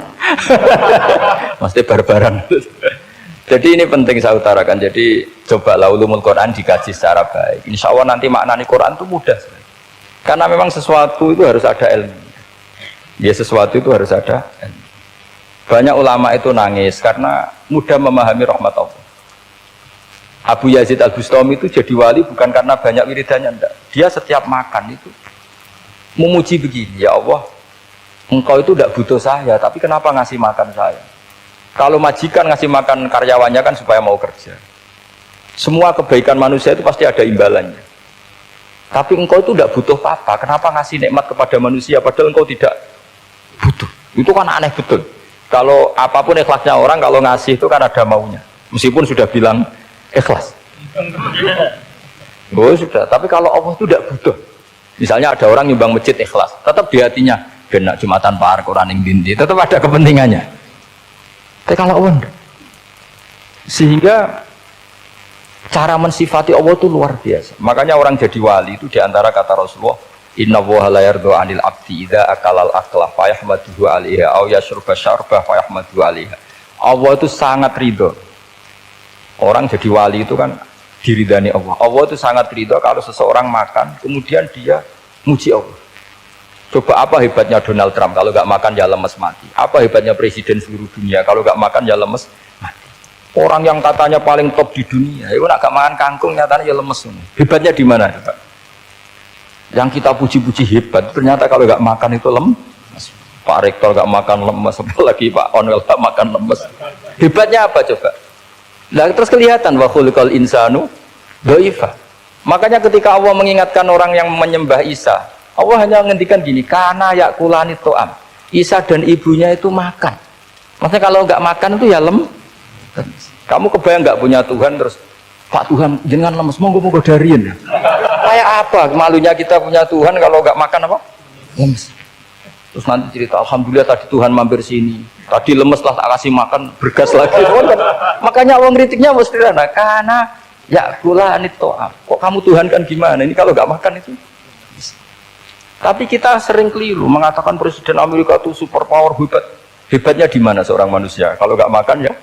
Mesti barbaran. Jadi ini penting saya utarakan. Jadi cobalah ulumul Quran dikaji secara baik. Insya Allah nanti maknani Quran itu mudah. Karena memang sesuatu itu harus ada ilmu. Ya sesuatu itu harus ada ilmu. Banyak ulama itu nangis karena mudah memahami rahmat Allah. Abu Yazid Al-Bustami itu jadi wali bukan karena banyak wiridannya, enggak. Dia setiap makan itu memuji begini, ya Allah, engkau itu tidak butuh saya, tapi kenapa ngasih makan saya? Kalau majikan ngasih makan karyawannya kan supaya mau kerja. Semua kebaikan manusia itu pasti ada imbalannya. Tapi engkau itu tidak butuh apa-apa, kenapa ngasih nikmat kepada manusia padahal engkau tidak butuh? Itu kan aneh betul. Kalau apapun ikhlasnya orang, kalau ngasih itu kan ada maunya. Meskipun sudah bilang ikhlas. Oh sudah, tapi kalau Allah itu tidak butuh. Misalnya ada orang nyumbang masjid ikhlas, tetap di hatinya, benak Jumatan Pak Quran yang dinti, tetap ada kepentingannya. Tapi kalau Allah enggak. Sehingga cara mensifati Allah itu luar biasa. Makanya orang jadi wali itu diantara kata Rasulullah, inna woha la yardu anil abdi idha akalal aklah fayahmaduhu alaiha au yashrubah syarbah fayahmaduhu alaiha. Allah itu sangat ridho. Orang jadi wali itu kan diridani Allah. Allah itu sangat ridho kalau seseorang makan kemudian dia muji Allah. Coba apa hebatnya Donald Trump kalau nggak makan ya lemes mati. Apa hebatnya presiden seluruh dunia kalau nggak makan ya lemes mati. Orang yang katanya paling top di dunia, itu nggak makan kangkung nyatanya ya lemes. Hebatnya di mana? Yang kita puji-puji hebat, ternyata kalau nggak makan itu lemes. Pak Rektor nggak makan lemes, apalagi Pak Onwel nggak makan lemes. Hebatnya apa coba? Nah, terus kelihatan wa khuliqal insanu dhaifa. Makanya ketika Allah mengingatkan orang yang menyembah Isa, Allah hanya menghentikan gini, karena yakulani to'am. Isa dan ibunya itu makan. Maksudnya kalau nggak makan itu ya lemes. Kamu kebayang nggak punya Tuhan terus Pak Tuhan jangan lemes, monggo dariin. Kayak apa malunya kita punya Tuhan kalau nggak makan apa? Lemes. Terus nanti cerita alhamdulillah tadi Tuhan mampir sini. Tadi lemes lah tak kasih makan bergas lagi. Makanya Allah ngeritiknya sederhana karena ya kula to'am. Kok kamu Tuhan kan gimana? Ini kalau nggak makan itu. Tapi kita sering keliru mengatakan Presiden Amerika itu super power hebat. Hebatnya di mana seorang manusia? Kalau nggak makan ya.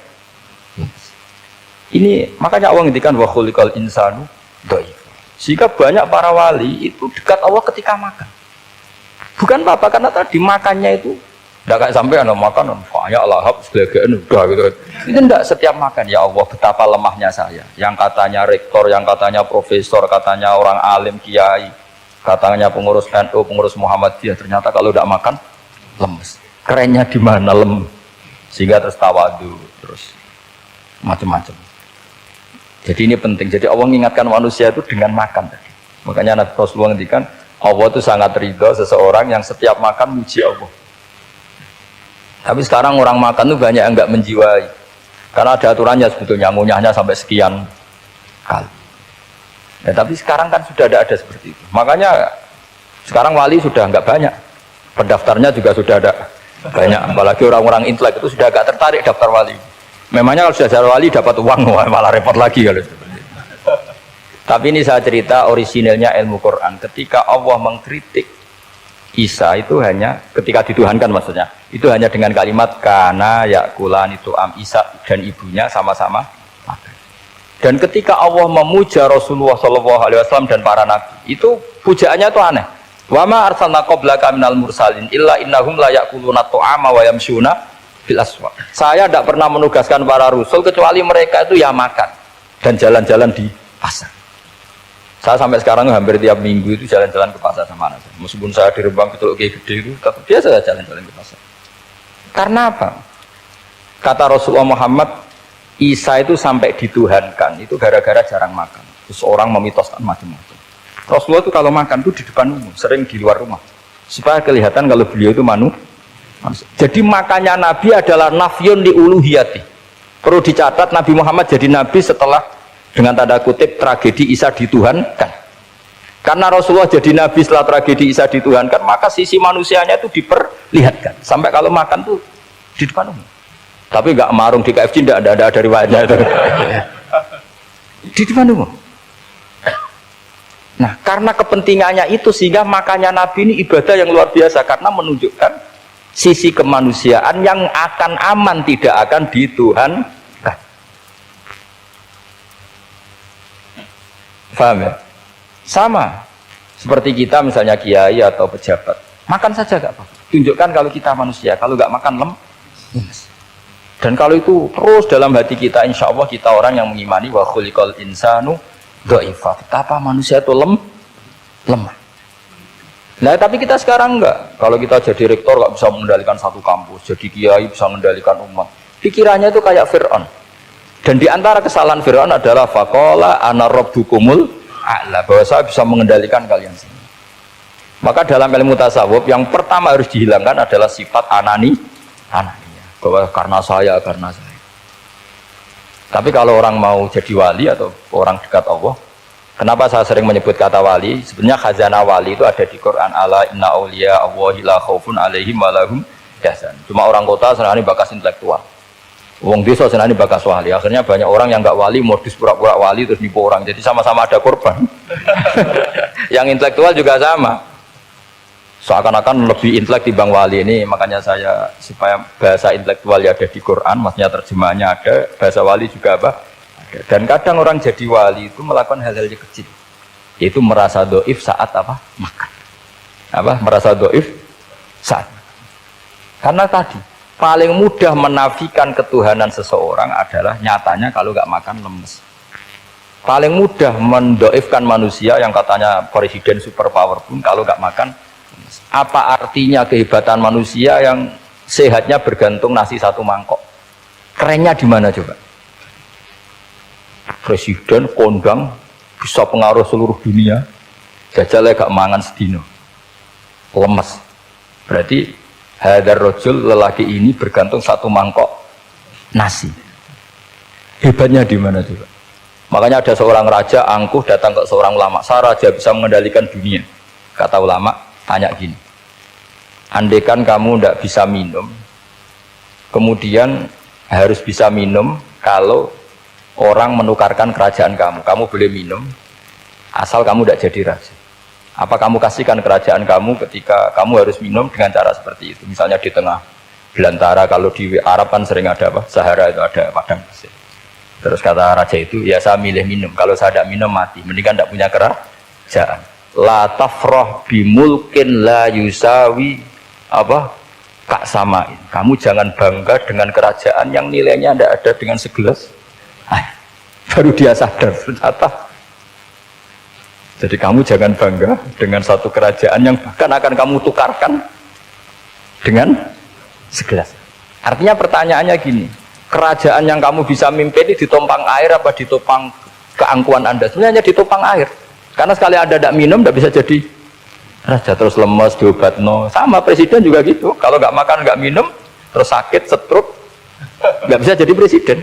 Ini makanya Allah ngendikan wa khuliqal insanu dhaif. Sehingga banyak para wali itu dekat Allah ketika makan. Bukan apa karena tadi makannya itu enggak kayak sampai ana makan kayak lahap segala-galanya udah gitu. Itu enggak setiap makan ya Allah betapa lemahnya saya. Yang katanya rektor, yang katanya profesor, katanya orang alim kiai, katanya pengurus NU, pengurus Muhammadiyah ternyata kalau enggak makan lemes. Kerennya di mana lemes? Sehingga terus tawadu, terus macam-macam. Jadi ini penting. Jadi Allah mengingatkan manusia itu dengan makan. Makanya Nabi Rasulullah ngendikan Allah itu sangat ridho seseorang yang setiap makan muji Allah. Tapi sekarang orang makan itu banyak yang enggak menjiwai. Karena ada aturannya sebetulnya ngunyahnya sampai sekian kali. Ya, tapi sekarang kan sudah ada seperti itu. Makanya sekarang wali sudah enggak banyak. Pendaftarnya juga sudah ada banyak. Apalagi orang-orang intelek itu sudah agak tertarik daftar wali. Memangnya kalau sudah jadi wali dapat uang malah repot lagi kalau itu. Tapi ini saya cerita orisinalnya ilmu Quran. Ketika Allah mengkritik Isa itu hanya ketika dituhankan maksudnya. Itu hanya dengan kalimat kana yakulan itu Isa dan ibunya sama-sama makan. Dan ketika Allah memuja Rasulullah SAW dan para nabi, itu pujaannya itu aneh. Wa ma arsalna qablaka minal mursalin illa innahum la yakuluna ta'ama wa yamshuna bil aswaq. Saya tidak pernah menugaskan para rasul kecuali mereka itu ya makan dan jalan-jalan di pasar. Saya sampai sekarang hampir tiap minggu itu jalan-jalan ke pasar sama anak saya. Meskipun saya di Rembang betul kayak gede itu, tapi biasa saya jalan-jalan ke pasar. Karena apa? Kata Rasulullah Muhammad, Isa itu sampai dituhankan itu gara-gara jarang makan. Terus orang memitoskan macam-macam. Rasulullah itu kalau makan itu di depan umum, sering di luar rumah, supaya kelihatan kalau beliau itu manusia. Jadi makanya Nabi adalah nafyun li uluhiyati. Perlu dicatat Nabi Muhammad jadi Nabi setelah dengan tanda kutip tragedi Isa dituhankan. Karena Rasulullah jadi Nabi setelah tragedi Isa dituhankan, maka sisi manusianya itu diperlihatkan. Sampai kalau makan tuh di depan umum. Tapi nggak marung di KFC, tidak ada riwayatnya itu. Di depan umum. Nah, karena kepentingannya itu sehingga makanya Nabi ini ibadah yang luar biasa karena menunjukkan sisi kemanusiaan yang akan aman tidak akan dituhankan. Paham ya? Sama seperti kita misalnya kiai atau pejabat makan saja gak apa-apa. Tunjukkan kalau kita manusia, kalau gak makan lemes. Dan kalau itu terus dalam hati kita, insya Allah kita orang yang mengimani wa khuliqal insanu dhaifa. Betapa manusia itu lemah. Nah tapi kita sekarang enggak. Kalau kita jadi rektor enggak bisa mengendalikan satu kampus, jadi kiai bisa mengendalikan umat. Pikirannya itu kayak Fir'aun. Dan di antara kesalahan Fir'aun adalah faqala ana rabbukumul a'la, bahwa saya bisa mengendalikan kalian semua. Maka dalam ilmu tasawuf yang pertama harus dihilangkan adalah sifat anania, bahwa karena saya. Tapi kalau orang mau jadi wali atau orang dekat Allah, kenapa saya sering menyebut kata wali? Sebenarnya khazanah wali itu ada di Quran. Ala inna awliya Allahi la khaufun alaihim wa lahum yahzanun. Cuma orang kota senangnya bakas intelektual. Wong desa senangnya bakas wali. Akhirnya banyak orang yang enggak wali modus pura-pura wali terus nipu orang. Jadi sama-sama ada korban. Yang intelektual juga sama. Seakan-akan lebih intelek dibanding wali ini. Makanya saya supaya bahasa intelektual ya ada di Quran, maksudnya terjemahannya ada, bahasa wali juga apa? Dan kadang orang jadi wali itu melakukan hal-hal yang kecil, yaitu merasa doif saat apa? Makan. Merasa doif saat makan. Karena tadi paling mudah menafikan ketuhanan seseorang adalah nyatanya kalau nggak makan lemes. Paling mudah mendoifkan manusia yang katanya presiden superpower pun kalau nggak makan. Apa artinya kehebatan manusia yang sehatnya bergantung nasi satu mangkok? Kerennya di mana coba? Presiden kondang bisa pengaruh seluruh dunia. Jajalnya gak mangan sedino, lemes. Berarti hadar rojul lelaki ini bergantung satu mangkok nasi. Hebatnya di mana coba? Makanya ada seorang raja angkuh datang ke seorang ulama. Saya raja bisa mengendalikan dunia. Kata ulama, tanya gini. Andaikan kamu tidak bisa minum, kemudian harus bisa minum kalau orang menukarkan kerajaan kamu. Kamu boleh minum, asal kamu tidak jadi raja. Apa kamu kasihkan kerajaan kamu ketika kamu harus minum dengan cara seperti itu? Misalnya di tengah belantara, kalau di Arab kan sering ada apa? Sahara itu ada padang pasir. Terus kata raja itu, ya saya milih minum. Kalau saya tidak minum mati. Mendingan tidak punya kerajaan. La tafroh bimulkin la yusawi apa? Kak samain. Kamu jangan bangga dengan kerajaan yang nilainya tidak ada dengan segelas. Baru dia sadar ternyata. Jadi kamu jangan bangga dengan satu kerajaan yang bahkan akan kamu tukarkan dengan segelas. Artinya pertanyaannya gini. Kerajaan yang kamu bisa mimpin ini ditumpang air apa ditopang keangkuhan Anda? Sebenarnya ditopang air. Karena sekali Anda tidak minum, tidak bisa jadi raja. Terus lemes, diobat, no. Sama presiden juga gitu. Kalau nggak makan, nggak minum, terus sakit, stroke, nggak bisa jadi presiden.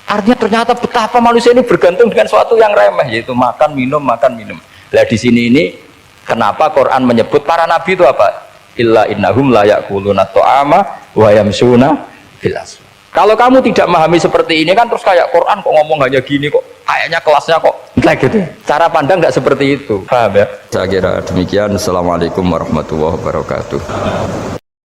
Artinya ternyata betapa manusia ini bergantung dengan suatu yang remeh, yaitu makan, minum, makan, minum. Nah di sini ini, kenapa Quran menyebut para nabi itu apa? Illa innahum la ya'kuluna ta'ama wa yamsuna fil aswaq. Kalau kamu tidak memahami seperti ini kan terus kayak Quran kok ngomong hanya gini kok, kayaknya kelasnya kok kayak gitu. Cara pandang nggak seperti itu. Paham ya? Saya kira demikian. Assalamualaikum warahmatullahi wabarakatuh.